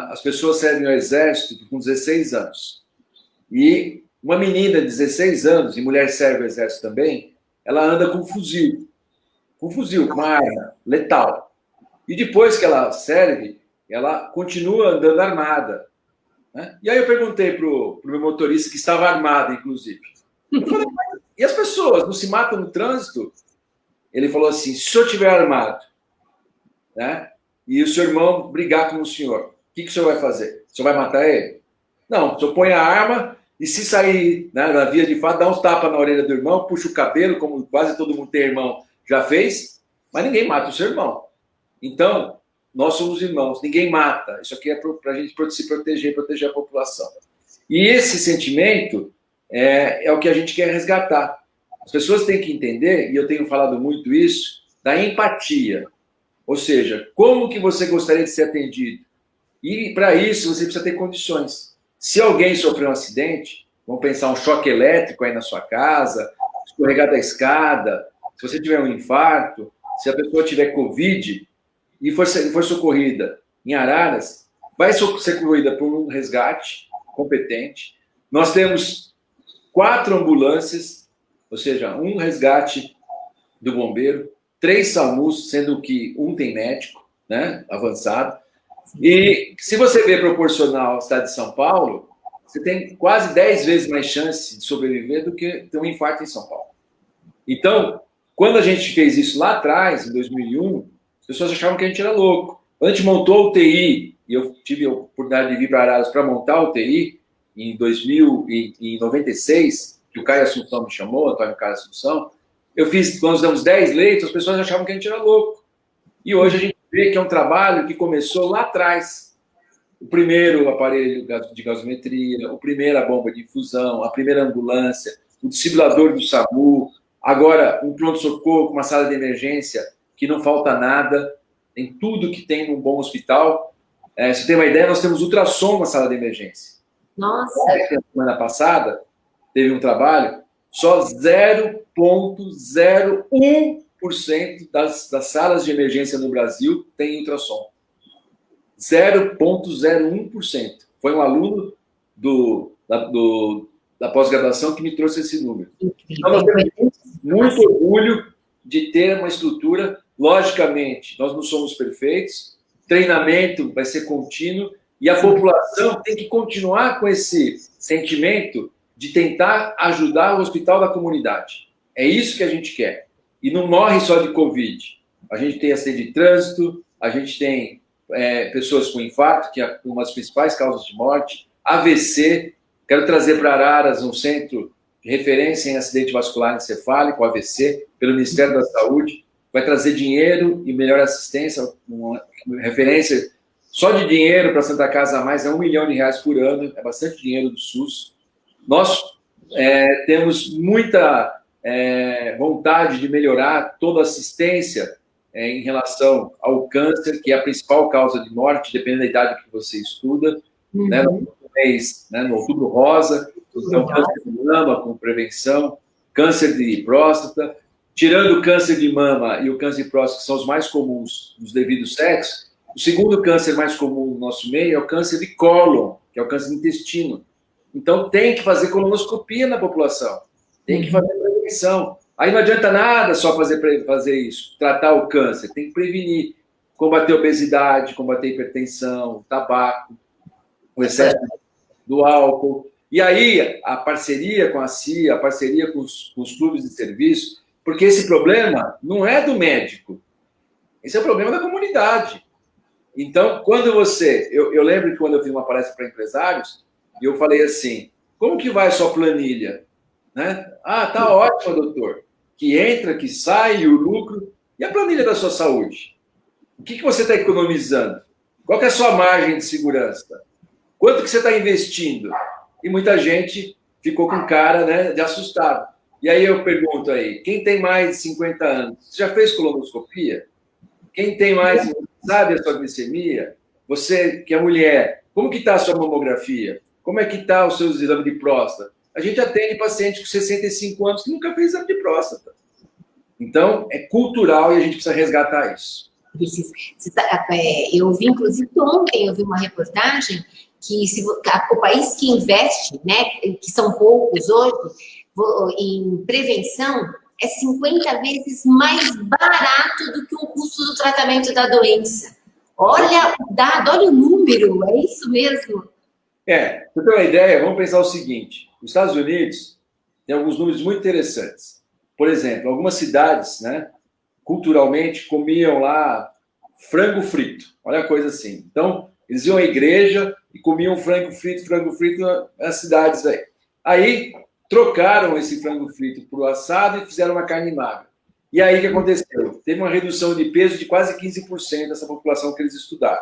as pessoas servem ao exército com 16 anos. E uma menina de 16 anos, e mulher serve ao exército também, ela anda com fuzil. Com fuzil, com uma arma letal. E depois que ela serve, ela continua andando armada. Né? E aí eu perguntei para o meu motorista, que estava armado, inclusive. Eu falei, e as pessoas não se matam no trânsito? Ele falou assim, se eu estiver armado, né, e o seu irmão brigar com o senhor, o que o senhor vai fazer? O senhor vai matar ele? Não, o senhor põe a arma e se sair, né, na via de fato, dá uns tapas na orelha do irmão, puxa o cabelo, como quase todo mundo tem irmão, já fez, mas ninguém mata o seu irmão. Então, nós somos irmãos, ninguém mata. Isso aqui é para a gente se proteger a população. E esse sentimento é o que a gente quer resgatar. As pessoas têm que entender, e eu tenho falado muito isso, da empatia. Ou seja, como que você gostaria de ser atendido? E para isso você precisa ter condições. Se alguém sofreu um acidente, vamos pensar um choque elétrico aí na sua casa, escorregar da escada, se você tiver um infarto, se a pessoa tiver Covid e for socorrida em Araras, vai ser socorrida por um resgate competente. Nós temos 4 ambulâncias, ou seja, um resgate do bombeiro, 3 SAMUs, sendo que um tem médico, né, avançado. E se você vê proporcional à cidade de São Paulo, você tem quase 10 vezes mais chance de sobreviver do que ter um infarto em São Paulo. Então, quando a gente fez isso lá atrás, em 2001, as pessoas achavam que a gente era louco. Quando a gente montou a UTI, e eu tive a oportunidade de vir para Araras para montar a UTI, em 96, que o Caio Assunção me chamou, Antônio Caio Assunção, quando nós damos 10 leitos, as pessoas achavam que a gente era louco. E hoje a gente vê que é um trabalho que começou lá atrás. O primeiro aparelho de gasometria, a primeira bomba de infusão, a primeira ambulância, o desfibrilador do SAMU, agora um pronto-socorro com uma sala de emergência que não falta nada, tem tudo que tem num bom hospital. Você tem uma ideia, nós temos ultrassom na sala de emergência. Nossa. Semana passada, teve um trabalho, só 0,01% das salas de emergência no Brasil tem ultrassom. 0,01%. Foi um aluno da pós-graduação que me trouxe esse número. Então, nós temos muito orgulho de ter uma estrutura. Logicamente, nós não somos perfeitos, treinamento vai ser contínuo, e a população tem que continuar com esse sentimento de tentar ajudar o hospital da comunidade. É isso que a gente quer. E não morre só de Covid. A gente tem acidente de trânsito, a gente tem pessoas com infarto, que é uma das principais causas de morte, AVC. Quero trazer para Araras um centro de referência em acidente vascular encefálico, AVC, pelo Ministério da Saúde. Vai trazer dinheiro e melhor assistência, uma referência só de dinheiro para a Santa Casa a Mais é R$1 milhão por ano, é bastante dinheiro do SUS. Nós temos muita vontade de melhorar toda a assistência em relação ao câncer, que é a principal causa de morte, dependendo da idade que você estuda. Uhum. Né, no Outubro Rosa, então câncer de mama com prevenção, câncer de próstata, tirando o câncer de mama e o câncer de próstata, que são os mais comuns nos devido sexo, o segundo câncer mais comum no nosso meio é o câncer de cólon, que é o câncer do intestino. Então tem que fazer colonoscopia na população, tem que fazer prevenção. Aí não adianta nada só fazer isso, tratar o câncer, tem que prevenir, combater a obesidade, combater a hipertensão, o tabaco, o excesso do álcool. E aí, a parceria com a CIA, a parceria com os clubes de serviço, porque esse problema não é do médico, esse é o problema da comunidade. Então, quando você... Eu lembro que quando eu fiz uma palestra para empresários, eu falei assim, como que vai a sua planilha? Né? Ah, tá ótimo, doutor. Que entra, que sai, o lucro. E a planilha da sua saúde? O que você está economizando? Qual que é a sua margem de segurança? Quanto que você está investindo? E muita gente ficou com cara, né, de assustado. E aí eu pergunto aí, quem tem mais de 50 anos, você já fez colonoscopia? Quem tem mais, sabe a sua glicemia? Você que é mulher, como que está a sua mamografia? Como é que está os seus exames de próstata? A gente atende paciente com 65 anos que nunca fez exame de próstata. Então, é cultural e a gente precisa resgatar isso. Eu vi, inclusive, ontem eu vi uma reportagem que o país que investe, né, que são poucos hoje, em prevenção, é 50 vezes mais barato do que o custo do tratamento da doença. Olha o dado, olha o número, é isso mesmo? Para ter uma ideia, vamos pensar o seguinte, os Estados Unidos tem alguns números muito interessantes. Por exemplo, algumas cidades, né, culturalmente, comiam lá frango frito, olha a coisa assim. Então, eles iam à igreja e comiam frango frito nas cidades aí. Aí, trocaram esse frango frito para o assado e fizeram uma carne magra. E aí, o que aconteceu? Teve uma redução de peso de quase 15% dessa população que eles estudaram.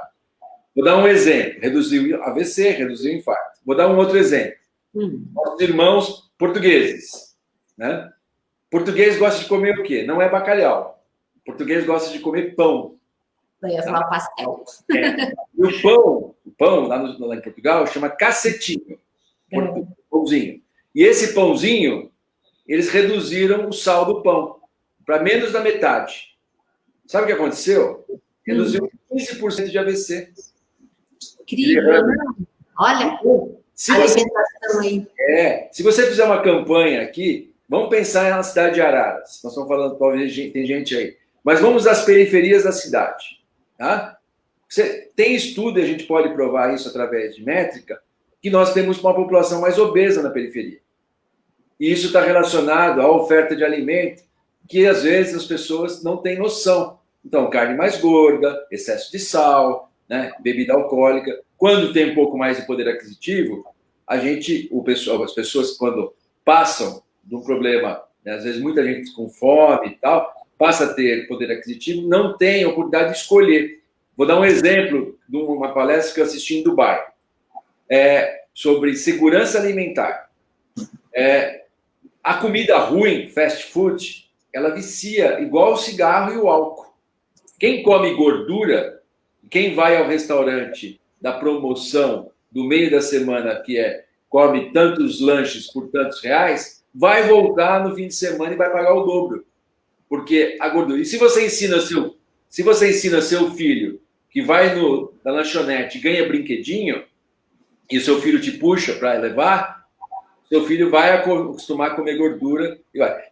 Vou dar um exemplo. Reduziu AVC, reduziu infarto. Vou dar um outro exemplo. Nossos irmãos portugueses. Né? Português gosta de comer o quê? Não é bacalhau. Português gosta de comer pão. Eu ia falar pastel. E o pão lá em Portugal, chama cacetinho. Pãozinho. E esse pãozinho, eles reduziram o sal do pão para menos da metade. Sabe o que aconteceu? Reduziu 15% de AVC. Incrível, né? Olha, se a você, alimentação aí. se você fizer uma campanha aqui, vamos pensar na cidade de Araras. Nós estamos falando, talvez tem gente aí. Mas vamos às periferias da cidade. Tá? Tem estudo, e a gente pode provar isso através de métrica, que nós temos uma população mais obesa na periferia. E isso está relacionado à oferta de alimento, que às vezes as pessoas não têm noção. Então, carne mais gorda, excesso de sal, né, bebida alcoólica. Quando tem um pouco mais de poder aquisitivo, as pessoas, quando passam de um problema, né, às vezes muita gente com fome e tal, passa a ter poder aquisitivo, não tem a oportunidade de escolher. Vou dar um exemplo de uma palestra que eu assisti em Dubai, sobre segurança alimentar. A comida ruim, fast food, ela vicia igual o cigarro e o álcool. Quem come gordura, quem vai ao restaurante da promoção do meio da semana, que é come tantos lanches por tantos reais, vai voltar no fim de semana e vai pagar o dobro. Porque a gordura... E se você ensina seu filho que vai na lanchonete e ganha brinquedinho, e o seu filho te puxa para levar, seu filho vai acostumar a comer gordura.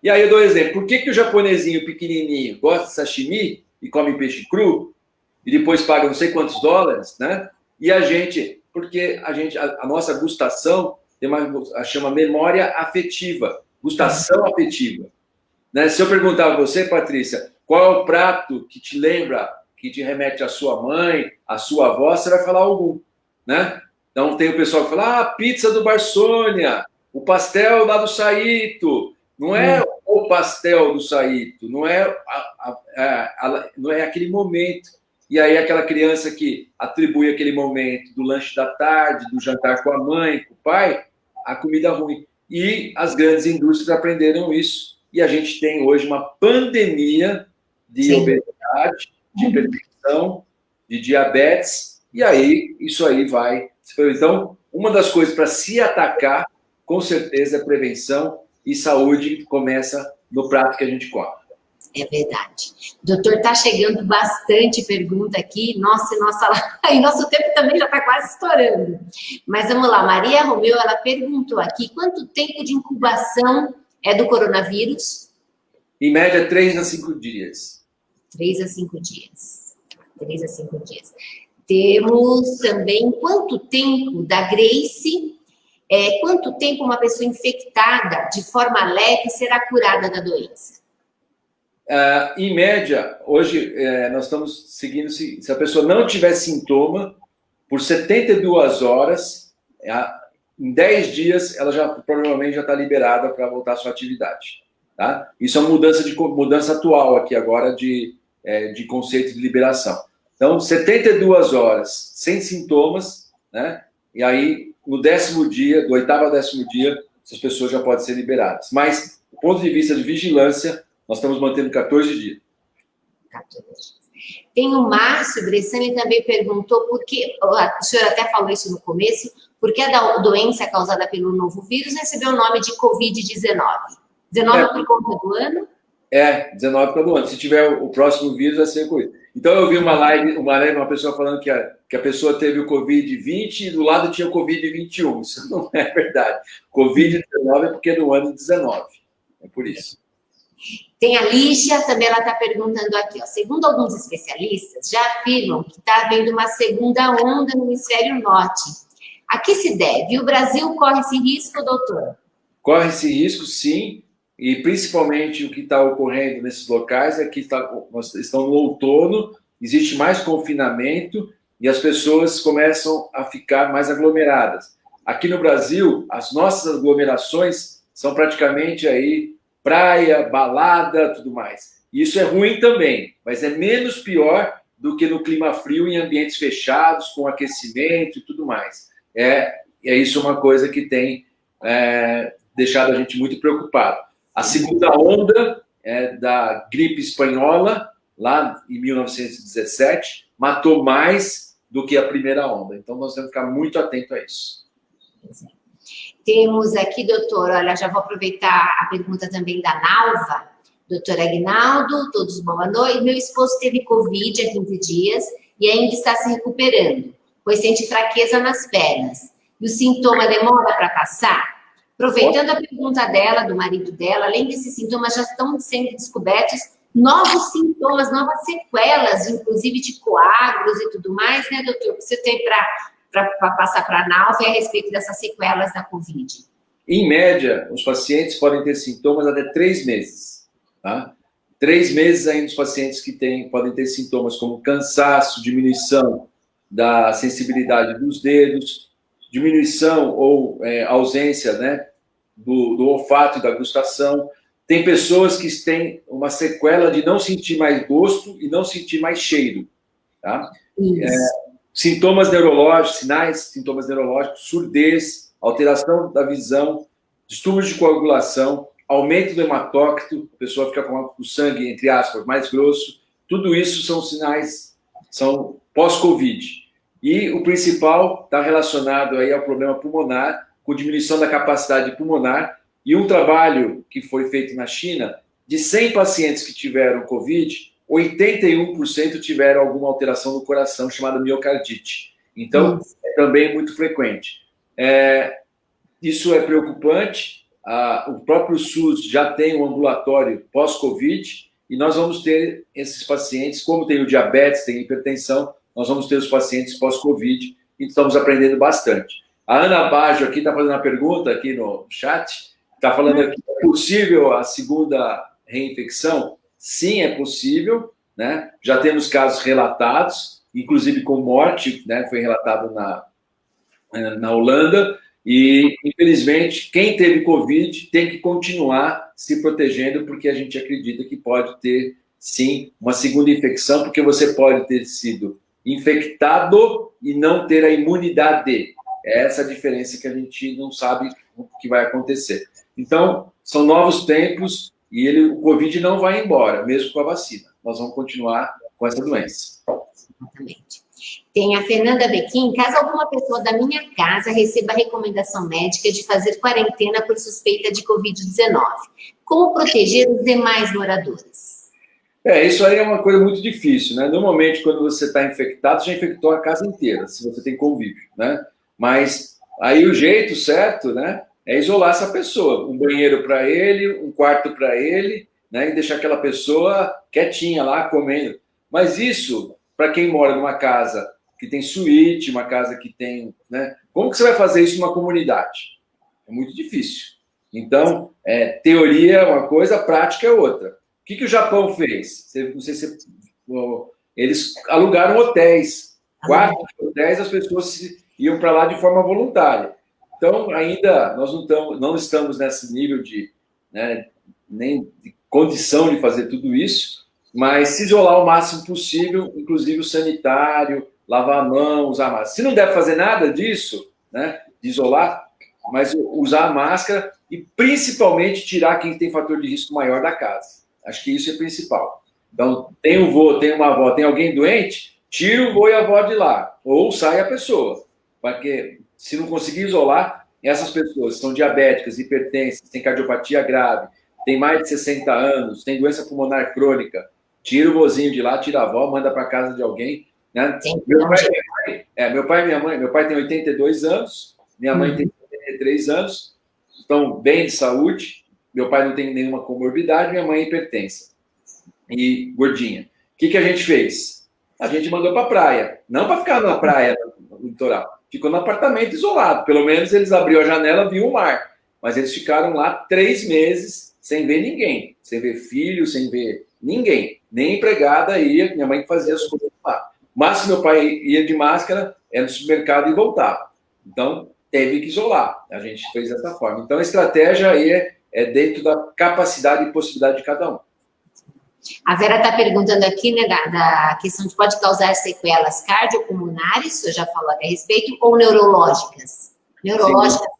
E aí eu dou um exemplo. Por que o japonesinho pequenininho gosta de sashimi e come peixe cru, e depois paga não sei quantos dólares, né? E a gente... Porque a nossa gustação tem chama memória afetiva, gustação afetiva. Né? Se eu perguntar a você, Patrícia, qual é o prato que te lembra, que te remete à sua mãe, à sua avó, você vai falar algum, né? Então tem o pessoal que fala, a pizza do Barsônia, o pastel lá do Saito. Não é o pastel do Saito, não é aquele momento. E aí aquela criança que atribui aquele momento do lanche da tarde, do jantar com a mãe, com o pai, a comida ruim. E as grandes indústrias aprenderam isso. E a gente tem hoje uma pandemia de obesidade, de hipertensão, de diabetes, e aí isso aí vai... Então, uma das coisas para se atacar, com certeza, é prevenção, e saúde começa no prato que a gente come. É verdade. Doutor, tá chegando bastante pergunta aqui. Nossa, e nosso tempo também já está quase estourando. Mas vamos lá, Maria Romeu, ela perguntou aqui, quanto tempo de incubação é do coronavírus? Em média, 3 a 5 dias. 3 a 5 dias. 3 a 5 dias. Temos também quanto tempo da Grace, quanto tempo uma pessoa infectada de forma leve será curada da doença? Em média, hoje nós estamos seguindo, se a pessoa não tiver sintoma, por 72 horas, em 10 dias, ela provavelmente já está liberada para voltar à sua atividade. Tá? Isso é uma mudança atual aqui agora de conceito de liberação. Então, 72 horas sem sintomas, né? E aí, no 10º dia, do 8º ao 10º dia, essas pessoas já podem ser liberadas. Mas, do ponto de vista de vigilância, nós estamos mantendo 14 dias. 14 dias. Tem o Márcio Bressani também perguntou por que, o senhor até falou isso no começo, por que a doença causada pelo novo vírus recebeu o nome de Covid-19? 19 por conta do ano? 19 por conta do ano. Se tiver o próximo vírus, vai ser Covid. Então, eu vi uma pessoa falando que a pessoa teve o Covid-20 e do lado tinha o Covid-21. Isso não é verdade. Covid-19 é porque é no ano 19. É por isso. Tem a Lígia, também ela está perguntando aqui, ó, segundo alguns especialistas, já afirmam que está havendo uma segunda onda no hemisfério norte. A que se deve? E o Brasil corre esse risco, doutor? Corre esse risco, sim, e principalmente o que está ocorrendo nesses locais é que estão no outono, existe mais confinamento e as pessoas começam a ficar mais aglomeradas. Aqui no Brasil, as nossas aglomerações são praticamente aí praia, balada, tudo mais. Isso é ruim também, mas é menos pior do que no clima frio, em ambientes fechados, com aquecimento e tudo mais. Isso uma coisa que tem deixado a gente muito preocupado. A segunda onda da gripe espanhola, lá em 1917, matou mais do que a primeira onda. Então, nós temos que ficar muito atentos a isso. Temos aqui, doutor, olha, já vou aproveitar a pergunta também da Nalva. Doutor Aguinaldo, todos boa noite. Meu esposo teve Covid há 15 dias e ainda está se recuperando, pois sente fraqueza nas pernas. E o sintoma demora para passar? Aproveitando a pergunta dela, do marido dela, além desses sintomas, já estão sendo descobertos novos sintomas, novas sequelas, inclusive de coágulos e tudo mais, né, doutor? O que você tem para passar para a Nalva a respeito dessas sequelas da Covid? Em média, os pacientes podem ter sintomas até 3 meses. Tá? 3 meses ainda os pacientes que podem ter sintomas como cansaço, diminuição da sensibilidade dos dedos, diminuição ou ausência, né, do olfato e da gustação. Tem pessoas que têm uma sequela de não sentir mais gosto e não sentir mais cheiro. Tá? Sintomas neurológicos, sintomas neurológicos, surdez, alteração da visão, distúrbios de coagulação, aumento do hematócrito, a pessoa fica com o sangue, entre aspas, mais grosso. Tudo isso são sinais, são pós-Covid. E o principal está relacionado aí ao problema pulmonar, com diminuição da capacidade pulmonar, e um trabalho que foi feito na China, de 100 pacientes que tiveram Covid, 81% tiveram alguma alteração no coração, chamada miocardite. Então, é também muito frequente. Isso é preocupante. O próprio SUS já tem um ambulatório pós-Covid, e nós vamos ter esses pacientes, como tem o diabetes, tem hipertensão, nós vamos ter os pacientes pós-Covid, e estamos aprendendo bastante. A Ana Baggio aqui está fazendo uma pergunta aqui no chat, está falando aqui, é possível a segunda reinfecção? Sim, é possível, né? Já temos casos relatados, inclusive com morte, né? Foi relatado na Holanda, e, infelizmente, quem teve Covid tem que continuar se protegendo, porque a gente acredita que pode ter, sim, uma segunda infecção, porque você pode ter sido infectado e não ter a imunidade. É essa a diferença que a gente não sabe o que vai acontecer. Então, são novos tempos e o Covid não vai embora, mesmo com a vacina. Nós vamos continuar com essa doença. Exatamente. Tem a Fernanda Bequim. Caso alguma pessoa da minha casa receba a recomendação médica de fazer quarentena por suspeita de Covid-19, como proteger os demais moradores? Isso aí é uma coisa muito difícil, né? Normalmente, quando você está infectado, já infectou a casa inteira, se você tem convívio, né? Mas aí o jeito certo, né, é isolar essa pessoa. Um banheiro para ele, um quarto para ele, né? E deixar aquela pessoa quietinha lá, comendo. Mas isso, para quem mora numa casa que tem suíte, uma casa que tem, né? Como que você vai fazer isso numa comunidade? É muito difícil. Então, teoria é uma coisa, prática é outra. O que o Japão fez? Não sei se eles alugaram hotéis. Quartos de hotéis, as pessoas iam para lá de forma voluntária. Então, ainda nós não estamos nesse nível de, né, nem de condição de fazer tudo isso, mas se isolar o máximo possível, inclusive o sanitário, lavar a mão, usar máscara. Se não deve fazer nada disso, né, de isolar, mas usar a máscara e principalmente tirar quem tem fator de risco maior da casa. Acho que isso é principal. Então, tem um vô, tem uma avó, tem alguém doente, tira o vô e a avó de lá, ou sai a pessoa. Porque se não conseguir isolar, essas pessoas são diabéticas, hipertensas, têm cardiopatia grave, têm mais de 60 anos, têm doença pulmonar crônica, tira o vozinho de lá, tira a avó, manda para casa de alguém. Né? Meu pai e minha mãe, meu pai tem 82 anos, minha mãe tem 83 anos, estão bem de saúde, meu pai não tem nenhuma comorbidade, minha mãe é hipertensa e gordinha. O que a gente fez? A gente mandou para a praia, não para ficar na praia no litoral, ficou no apartamento isolado, pelo menos eles abriram a janela, viu o mar, mas eles ficaram lá 3 meses sem ver ninguém, sem ver filho, sem ver ninguém, nem empregada ia, minha mãe fazia as coisas lá. Mas se meu pai ia de máscara, era no supermercado e voltava. Então, teve que isolar. A gente fez dessa forma. Então, a estratégia aí é dentro da capacidade e possibilidade de cada um. A Vera está perguntando aqui, né, da questão de pode causar sequelas cardiopulmonares, eu já falou a respeito, ou neurológicas? Neurológicas? Sim.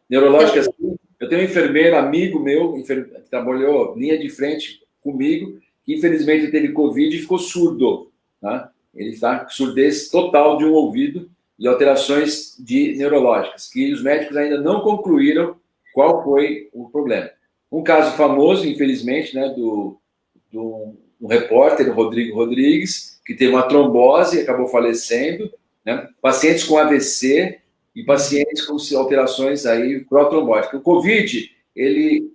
Neurológicas, sim. Eu tenho um enfermeiro, amigo meu, que trabalhou linha de frente comigo, que infelizmente teve Covid e ficou surdo, tá? Ele está com surdez total de um ouvido e alterações neurológicas, que os médicos ainda não concluíram qual foi o problema. Um caso famoso, infelizmente, né, do repórter, Rodrigo Rodrigues, que teve uma trombose e acabou falecendo, né? Pacientes com AVC e pacientes com alterações aí protrombóticas. O Covid, ele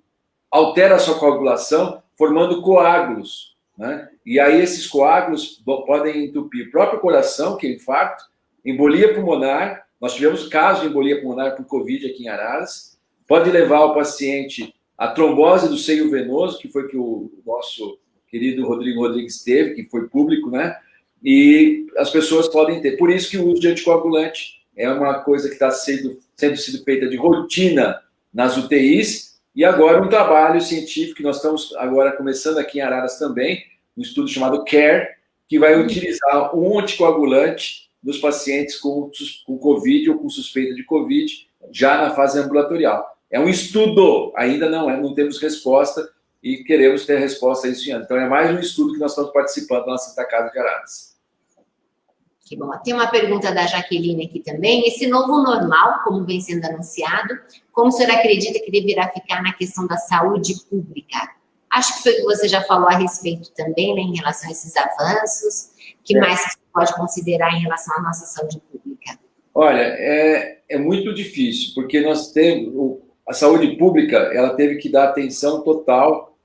altera a sua coagulação formando coágulos, né? E aí esses coágulos podem entupir o próprio coração, que é infarto, embolia pulmonar. Nós tivemos casos de embolia pulmonar por Covid aqui em Araras. Pode levar o paciente à trombose do seio venoso, que foi que o nosso querido Rodrigo Rodrigues teve, que foi público, né? E as pessoas podem ter. Por isso que o uso de anticoagulante é uma coisa que está sendo feita de rotina nas UTIs. E agora um trabalho científico que nós estamos agora começando aqui em Araras também, um estudo chamado CARE, que vai utilizar um anticoagulante nos pacientes com Covid ou com suspeita de Covid, já na fase ambulatorial. É um estudo, ainda não temos resposta e queremos ter resposta esse ano. Então, é mais um estudo que nós estamos participando na Santa Casa de Araras. Que bom. Tem uma pergunta da Jaqueline aqui também. Esse novo normal, como vem sendo anunciado, como o senhor acredita que deverá ficar na questão da saúde pública? Acho que foi o que você já falou a respeito também, né, em relação a esses avanços. Que mais você pode considerar em relação à nossa saúde pública? Olha, é muito difícil, porque nós temos... A saúde pública, ela teve que dar atenção total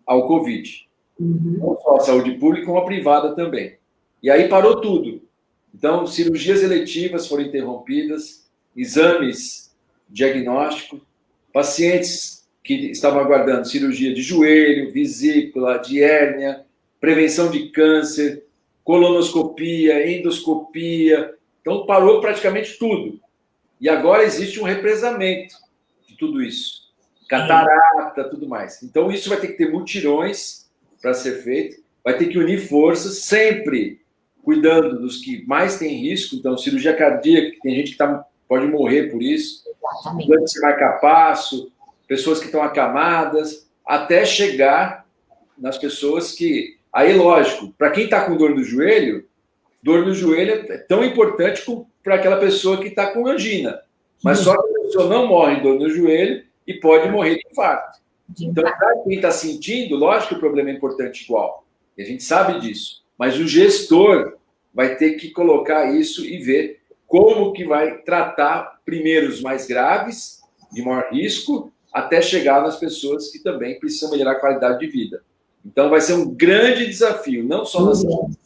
ao Covid. Não só a saúde pública, como a privada também. E aí parou tudo. Então, cirurgias eletivas foram interrompidas, exames diagnósticos, pacientes que estavam aguardando cirurgia de joelho, vesícula, de hérnia, prevenção de câncer, colonoscopia, endoscopia. Então, parou praticamente tudo. E agora existe um represamento de tudo isso. Catarata, tudo mais. Então, isso vai ter que ter mutirões para ser feito, vai ter que unir forças, sempre cuidando dos que mais têm risco. Então, cirurgia cardíaca, que tem gente que pode morrer por isso, doente marca-passo, pessoas que estão acamadas, até chegar nas pessoas que... Aí, lógico, para quem está com dor no joelho é tão importante para aquela pessoa que está com angina. Mas só que a pessoa não morre de dor no joelho e pode morrer de infarto. Então, para quem está sentindo, lógico que o problema é importante igual. E a gente sabe disso. Mas o gestor vai ter que colocar isso e ver como que vai tratar primeiro os mais graves, de maior risco, até chegar nas pessoas que também precisam melhorar a qualidade de vida. Então, vai ser um grande desafio, não só na saúde,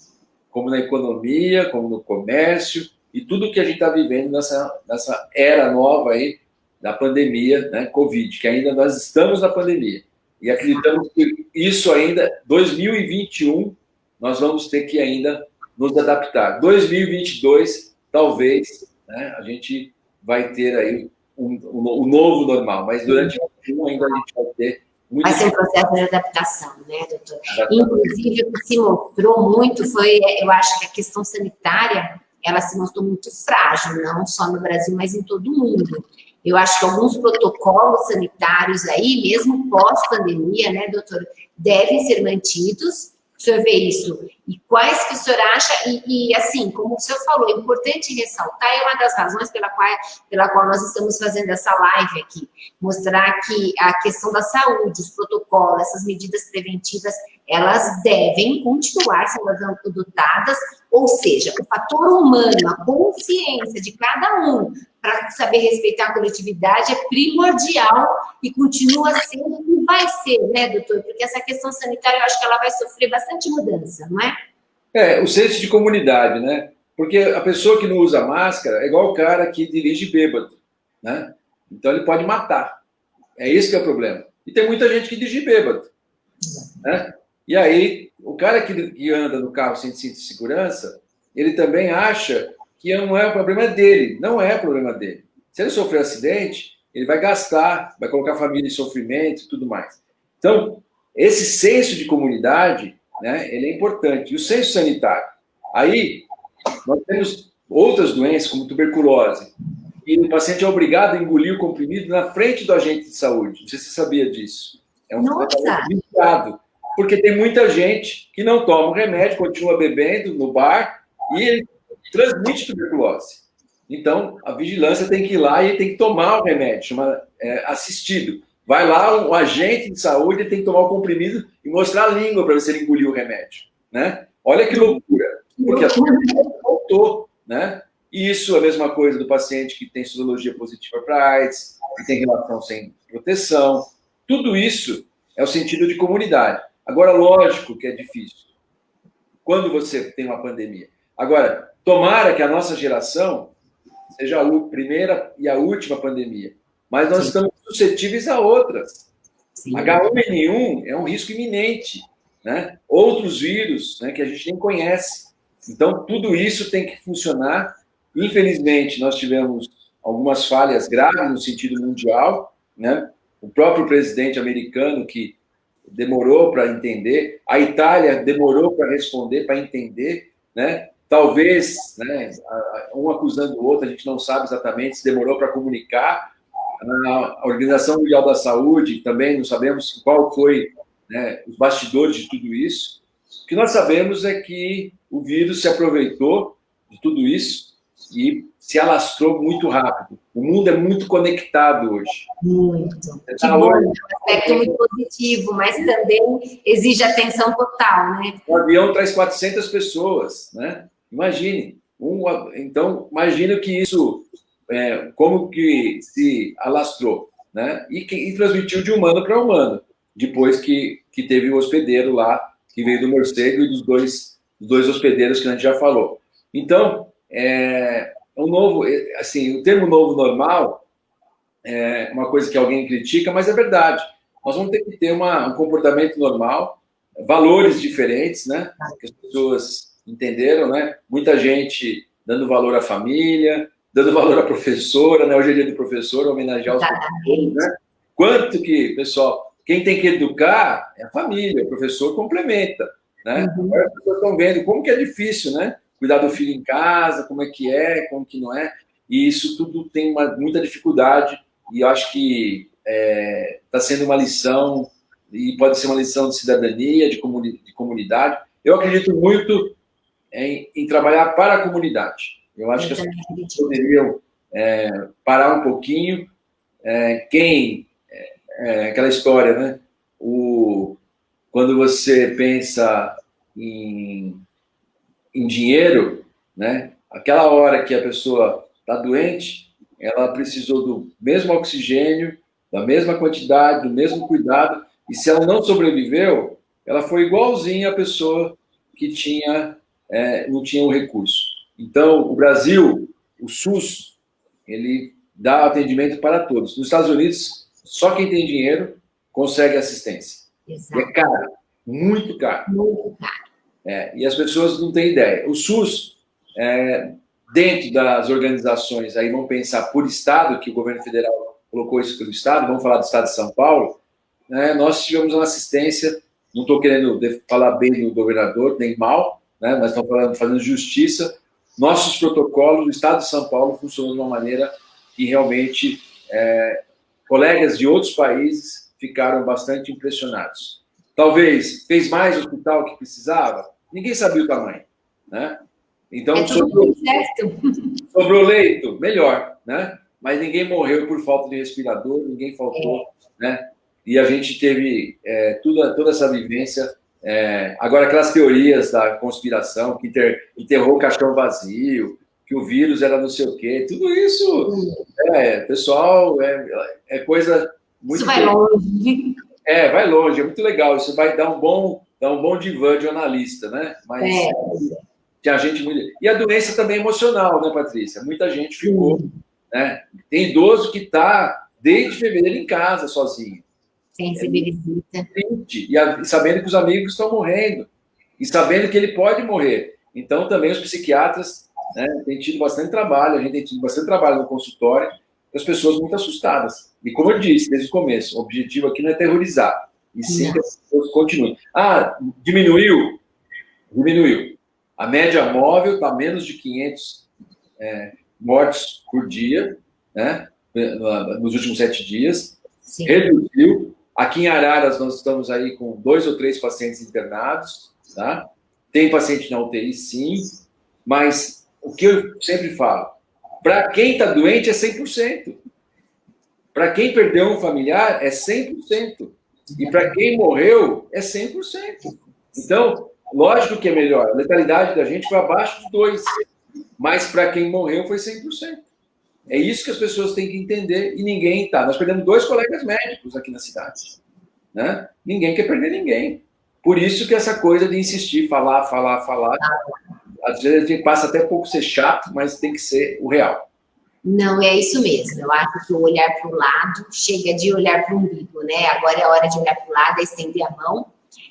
como na economia, como no comércio, e tudo que a gente está vivendo nessa era nova aí da pandemia, né, Covid, que ainda nós estamos na pandemia. E acreditamos que isso ainda, 2021, nós vamos ter que ainda nos adaptar. 2022, talvez, né, a gente vai ter aí um novo normal, mas durante o ano ainda a gente vai ter muito... Vai ser um processo de adaptação, né, doutor? Inclusive, o que se mostrou muito foi, eu acho que a questão sanitária, ela se mostrou muito frágil, não só no Brasil, mas em todo o mundo. Eu acho que alguns protocolos sanitários aí, mesmo pós-pandemia, né, doutor, devem ser mantidos. O senhor vê isso? E quais que o senhor acha? E assim, como o senhor falou, é importante ressaltar, é uma das razões pela qual nós estamos fazendo essa live aqui, mostrar que a questão da saúde, os protocolos, essas medidas preventivas, elas devem continuar sendo adotadas, ou seja, o fator humano, a consciência de cada um para saber respeitar a coletividade é primordial e continua sendo e vai ser, né, doutor? Porque essa questão sanitária, eu acho que ela vai sofrer bastante mudança, não é? O senso de comunidade, né? Porque a pessoa que não usa máscara é igual o cara que dirige bêbado, né? Então ele pode matar. É isso que é o problema. E tem muita gente que dirige bêbado, né? E aí, o cara que anda no carro sem cinto de segurança, ele também acha que não é o problema dele. Não é o problema dele. Se ele sofrer um acidente, ele vai gastar, vai colocar a família em sofrimento e tudo mais. Então, esse senso de comunidade, né, ele é importante. E o senso sanitário. Aí, nós temos outras doenças, como tuberculose, e o paciente é obrigado a engolir o comprimido na frente do agente de saúde. Não sei se você sabia disso. É um tratamento viciado. Porque tem muita gente que não toma o remédio, continua bebendo no bar e ele transmite tuberculose. Então, a vigilância tem que ir lá e tem que tomar o remédio, chama assistido. Vai lá, um agente de saúde tem que tomar o comprimido e mostrar a língua para ver se ele engoliu o remédio, né? Olha que loucura. Porque a tuberculose voltou, né? E isso é a mesma coisa do paciente que tem sorologia positiva para AIDS, que tem relação sem proteção. Tudo isso é o sentido de comunidade. Agora, lógico que é difícil quando você tem uma pandemia. Agora, tomara que a nossa geração seja a primeira e a última pandemia, mas nós estamos suscetíveis a outras. Sim. H1N1 é um risco iminente, né? Outros vírus, né, que a gente nem conhece. Então, tudo isso tem que funcionar. Infelizmente, nós tivemos algumas falhas graves no sentido mundial, né? O próprio presidente americano que demorou para entender, a Itália demorou para responder, para entender, né? Talvez, né, um acusando o outro, a gente não sabe exatamente se demorou para comunicar. A Organização Mundial da Saúde também não sabemos qual foi, né, os bastidores de tudo isso. O que nós sabemos é que o vírus se aproveitou de tudo isso e se alastrou muito rápido. O mundo é muito conectado hoje. Muito. Que bom, é um aspecto muito positivo, mas também exige atenção total, né? O avião traz 400 pessoas, né? Imagine. Então, imagina que isso, como que se alastrou, né? E transmitiu de humano para humano, depois que teve o hospedeiro lá, que veio do morcego e dos dois hospedeiros que a gente já falou. Então, o termo novo normal é uma coisa que alguém critica, mas é verdade. Nós vamos ter que ter um comportamento normal, valores diferentes, né? Que as pessoas entenderam, né? Muita gente dando valor à família, dando valor à professora, né? Hoje é dia do professor, homenagear os professores, né? Quanto que, pessoal, quem tem que educar é a família, o professor complementa, né? Agora as pessoas estão vendo como que é difícil, né? Cuidar do filho em casa, como que não é, e isso tudo tem muita dificuldade, e eu acho que está sendo uma lição, e pode ser uma lição de cidadania, de comunidade. Eu acredito muito em trabalhar para a comunidade. Eu acho que as pessoas poderiam parar um pouquinho. Aquela história, né? Quando você pensa em dinheiro, né? Aquela hora que a pessoa está doente, ela precisou do mesmo oxigênio, da mesma quantidade, do mesmo cuidado, e se ela não sobreviveu, ela foi igualzinha a pessoa que não tinha o recurso. Então, o Brasil, o SUS, ele dá atendimento para todos. Nos Estados Unidos, só quem tem dinheiro consegue assistência. Exato. É caro, muito caro. Muito caro. E as pessoas não têm ideia. O SUS, dentro das organizações, aí vamos pensar por Estado, que o governo federal colocou isso pelo Estado, vamos falar do Estado de São Paulo, nós tivemos uma assistência, não estou querendo falar bem do governador, nem mal, né, mas estamos fazendo justiça. Nossos protocolos, o Estado de São Paulo funcionam de uma maneira que realmente colegas de outros países ficaram bastante impressionados. Talvez fez mais hospital que precisava, ninguém sabia o tamanho, né? Então, sobrou leito, melhor, né? Mas ninguém morreu por falta de respirador, ninguém faltou, né? E a gente teve toda essa vivência. Agora, aquelas teorias da conspiração, que enterrou o caixão vazio, que o vírus era não sei o quê, tudo isso, pessoal, é coisa muito... Isso vai longe. Vai longe, é muito legal. Isso vai dar um bom divã de analista, né? Mas tinha gente muito... E a doença também é emocional, né, Patrícia? Muita gente ficou, né? Tem idoso que está desde fevereiro em casa, sozinho. Sem receber visita. E sabendo que os amigos estão morrendo. E sabendo que ele pode morrer. Então, também os psiquiatras, né, têm tido bastante trabalho. A gente tem tido bastante trabalho no consultório. As pessoas muito assustadas. E como eu disse desde o começo, o objetivo aqui não é terrorizar. E sim que as pessoas continuem. Diminuiu. A média móvel está menos de 500 mortes por dia, né, nos últimos 7 dias. Sim. Reduziu. Aqui em Araras, nós estamos aí com 2 ou 3 pacientes internados, tá? Tem paciente na UTI, sim, mas o que eu sempre falo, para quem está doente é 100%. Para quem perdeu um familiar é 100%. E para quem morreu é 100%. Então, lógico que é melhor. A letalidade da gente foi abaixo de 2%. Mas para quem morreu foi 100%. É isso que as pessoas têm que entender e ninguém está. Nós perdemos 2 colegas médicos aqui na cidade. Né? Ninguém quer perder ninguém. Por isso que essa coisa de insistir, falar. Às vezes a gente passa até pouco ser chato, mas tem que ser o real. Não, é isso mesmo. Eu acho que o olhar para o lado chega de olhar para o umbigo, né? Agora é a hora de olhar para o lado, é estender a mão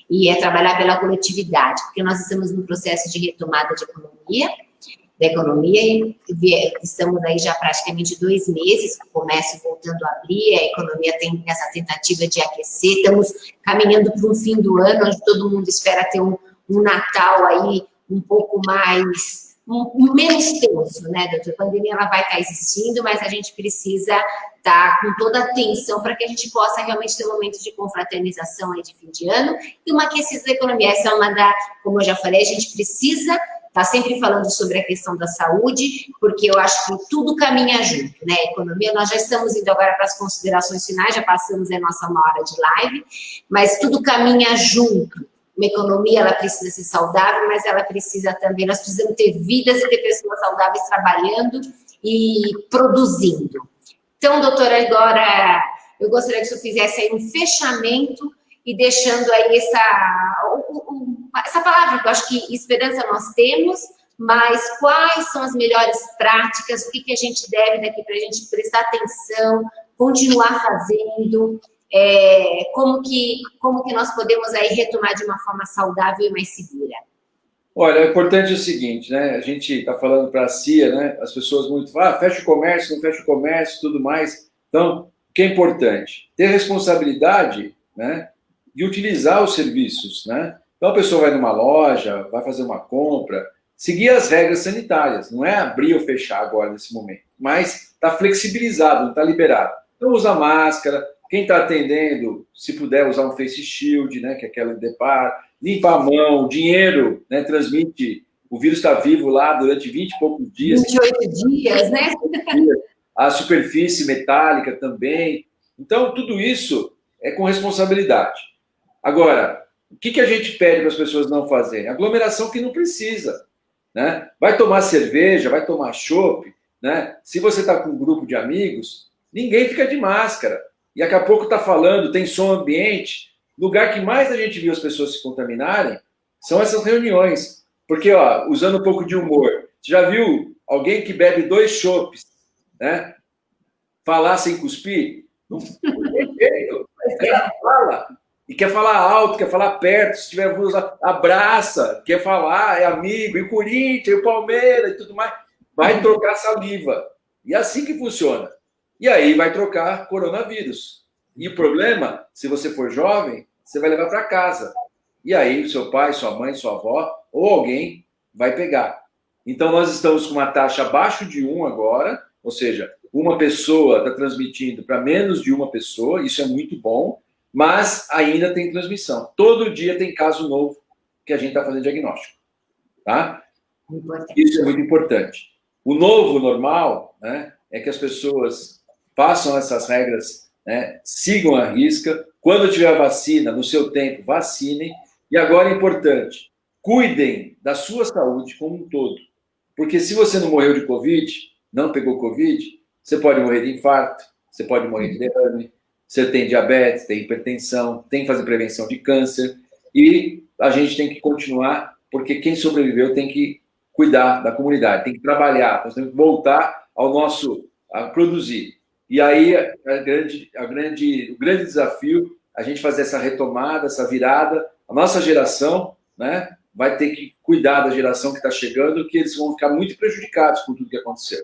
e trabalhar pela coletividade, porque nós estamos num processo de retomada da economia e estamos aí já praticamente 2 meses, com o comércio voltando a abrir, a economia tem essa tentativa de aquecer, estamos caminhando para um fim do ano, onde todo mundo espera ter um Natal aí um pouco mais... menos tenso, né, doutor? A pandemia ela vai estar existindo, mas a gente precisa estar com toda a atenção para que a gente possa realmente ter um momento de confraternização aí de fim de ano e uma aquecida da economia. Essa é como eu já falei, a gente precisa está sempre falando sobre a questão da saúde, porque eu acho que tudo caminha junto, né? A economia, nós já estamos indo agora para as considerações finais, já passamos a nossa 1 hora de live, mas tudo caminha junto. Uma economia, ela precisa ser saudável, mas ela precisa também, nós precisamos ter vidas e ter pessoas saudáveis trabalhando e produzindo. Então, doutora, agora eu gostaria que o senhor fizesse aí um fechamento e deixando aí essa palavra, que eu acho que esperança nós temos, mas quais são as melhores práticas, o que a gente deve daqui para a gente prestar atenção, continuar fazendo, como que nós podemos aí retomar de uma forma saudável e mais segura? Olha, o importante é o seguinte, né? A gente está falando para a CIA, né? As pessoas muito falam, fecha o comércio, não fecha o comércio, tudo mais. Então, o que é importante? Ter responsabilidade, né? De utilizar os serviços, né? Então, a pessoa vai numa loja, vai fazer uma compra, seguir as regras sanitárias, não é abrir ou fechar agora nesse momento, mas está flexibilizado, não está liberado. Então, usa máscara, quem está atendendo, se puder usar um face shield, né? Que é aquela de deparo, limpa a mão, dinheiro, né? Transmite, o vírus está vivo lá durante 20 e poucos dias. 28 dias, né? A superfície metálica também. Então, tudo isso é com responsabilidade. Agora, o que a gente pede para as pessoas não fazerem? Aglomeração que não precisa, né? Vai tomar cerveja, vai tomar chopp, né? Se você está com um grupo de amigos, ninguém fica de máscara. E daqui a pouco está falando, tem som ambiente. O lugar que mais a gente viu as pessoas se contaminarem são essas reuniões. Porque, ó, usando um pouco de humor, você já viu alguém que bebe 2 chopps, né? Falar sem cuspir? Não tem jeito. Fala. E quer falar alto, quer falar perto, se tiver abraça, quer falar, é amigo, e o Corinthians, e o Palmeiras, e tudo mais. Vai trocar saliva. E é assim que funciona. E aí vai trocar coronavírus. E o problema, se você for jovem, você vai levar para casa. E aí seu pai, sua mãe, sua avó, ou alguém vai pegar. Então nós estamos com uma taxa abaixo de 1 agora, ou seja, uma pessoa está transmitindo para menos de uma pessoa, isso é muito bom, mas ainda tem transmissão. Todo dia tem caso novo que a gente está fazendo diagnóstico. Tá? Isso é muito importante. O novo normal, né, é que as pessoas façam essas regras, né, sigam a risca. Quando tiver vacina, no seu tempo, vacinem. E agora é importante, cuidem da sua saúde como um todo. Porque se você não morreu de Covid, não pegou Covid, você pode morrer de infarto, você pode morrer de derrame, você tem diabetes, tem hipertensão, tem que fazer prevenção de câncer. E a gente tem que continuar, porque quem sobreviveu tem que cuidar da comunidade, tem que trabalhar, nós temos que voltar a produzir. E aí o grande desafio, a gente fazer essa retomada, essa virada. A nossa geração, né, vai ter que cuidar da geração que está chegando, que eles vão ficar muito prejudicados com tudo que aconteceu.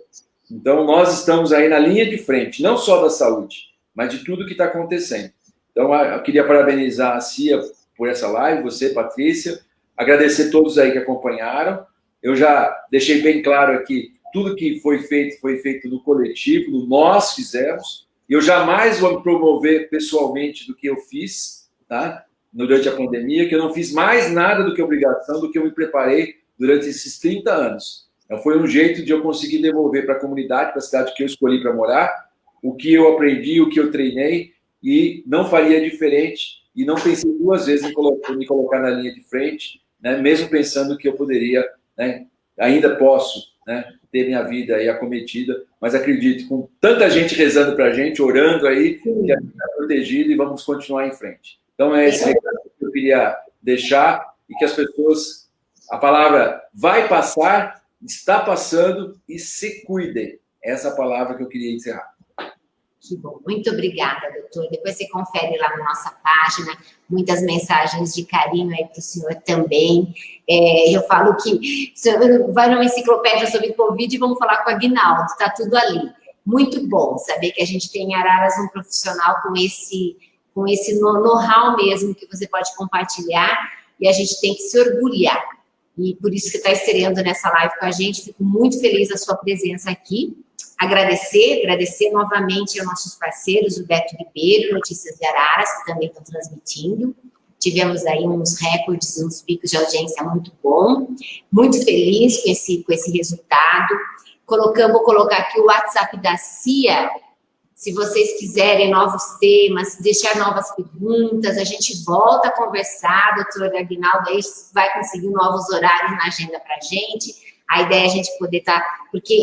Então, nós estamos aí na linha de frente, não só da saúde, mas de tudo que está acontecendo. Então, eu queria parabenizar a CIA por essa live, você, Patrícia, agradecer a todos aí que acompanharam. Eu já deixei bem claro aqui, tudo que foi feito no coletivo, nós fizemos. Eu jamais vou me promover pessoalmente do que eu fiz, tá? Durante a pandemia, que eu não fiz mais nada do que obrigação, do que eu me preparei durante esses 30 anos. Então, foi um jeito de eu conseguir devolver para a comunidade, para a cidade que eu escolhi para morar, o que eu aprendi, o que eu treinei, e não faria diferente, e não pensei 2 vezes em me colocar na linha de frente, né, mesmo pensando que eu poderia, né, ainda posso, né, ter minha vida aí acometida, mas acredito, com tanta gente rezando para a gente, orando aí, que a gente está protegido e vamos continuar em frente. Então, é esse recado que eu queria deixar, e que as pessoas, a palavra vai passar, está passando, e se cuidem. Essa é a palavra que eu queria encerrar. Que bom, muito obrigada, doutor. Depois você confere lá na nossa página, muitas mensagens de carinho aí para o senhor também. Eu falo que vai numa enciclopédia sobre Covid e vamos falar com a Aguinaldo, está tudo ali. Muito bom saber que a gente tem em Araras um profissional com esse know-how mesmo que você pode compartilhar, e a gente tem que se orgulhar. E por isso que está estreando nessa live com a gente, fico muito feliz da sua presença aqui. Agradecer novamente aos nossos parceiros, o Beto Ribeiro, Notícias de Araras, que também estão transmitindo, tivemos aí uns recordes, uns picos de audiência muito bom, muito feliz com esse resultado. Vou colocar aqui o WhatsApp da CIA, se vocês quiserem novos temas, deixar novas perguntas, a gente volta a conversar, doutor Aguinaldo aí vai conseguir novos horários na agenda para a gente. A ideia é a gente poder estar, porque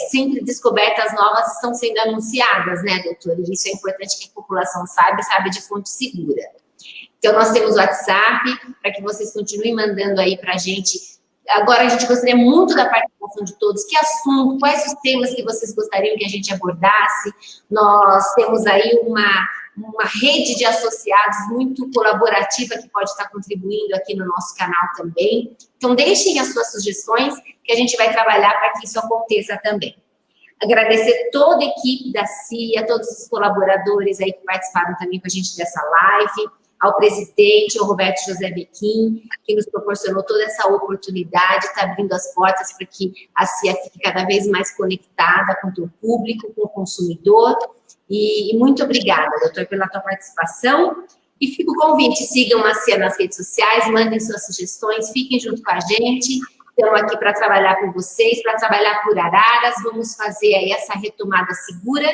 sempre descobertas novas estão sendo anunciadas, né, doutor? E isso é importante que a população saiba de fonte segura. Então, nós temos o WhatsApp, para que vocês continuem mandando aí para a gente. Agora, a gente gostaria muito da participação de todos. Que assunto, quais os temas que vocês gostariam que a gente abordasse? Nós temos aí uma rede de associados muito colaborativa que pode estar contribuindo aqui no nosso canal também. Então, deixem as suas sugestões que a gente vai trabalhar para que isso aconteça também. Agradecer toda a equipe da CIA, todos os colaboradores aí que participaram também com a gente dessa live, ao presidente, ao Roberto José Bequim, que nos proporcionou toda essa oportunidade, está abrindo as portas para que a CIA fique cada vez mais conectada com o teu público, com o consumidor. E muito obrigada, doutor, pela tua participação. E fica o convite, sigam a CIA nas redes sociais, mandem suas sugestões, fiquem junto com a gente. Estamos aqui para trabalhar por vocês, para trabalhar por Araras. Vamos fazer aí essa retomada segura,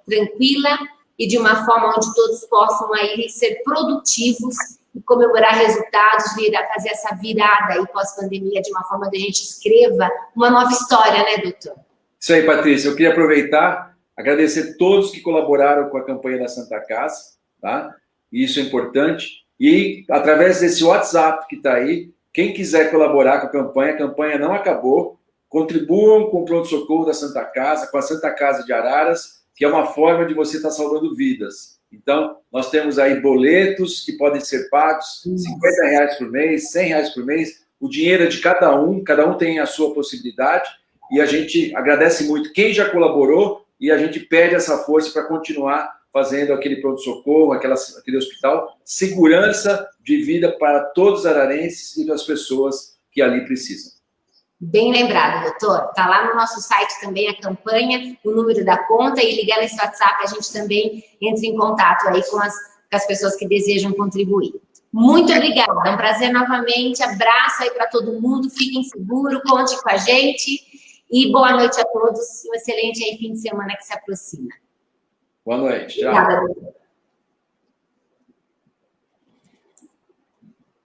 tranquila, e de uma forma onde todos possam aí ser produtivos e comemorar resultados, fazer essa virada aí pós-pandemia de uma forma que a gente escreva uma nova história, né, doutor? Isso aí, Patrícia. Eu queria aproveitar, agradecer todos que colaboraram com a campanha da Santa Casa, tá? Isso é importante. E, através desse WhatsApp que está aí, quem quiser colaborar com a campanha não acabou, contribuam com o pronto-socorro da Santa Casa, com a Santa Casa de Araras, que é uma forma de você estar salvando vidas. Então, nós temos aí boletos que podem ser pagos, R$50 por mês, R$100 por mês, o dinheiro é de cada um tem a sua possibilidade, e a gente agradece muito quem já colaborou, e a gente pede essa força para continuar fazendo aquele pronto-socorro, aquele hospital, segurança de vida para todos os ararenses e das pessoas que ali precisam. Bem lembrado, doutor. Está lá no nosso site também a campanha, o número da conta, e ligando esse WhatsApp, a gente também entra em contato aí com as pessoas que desejam contribuir. Muito obrigada, é um prazer novamente, abraço aí para todo mundo, fiquem seguros, conte com a gente, e boa noite a todos, um excelente aí fim de semana que se aproxima. Boa noite, tchau. Obrigada, doutor.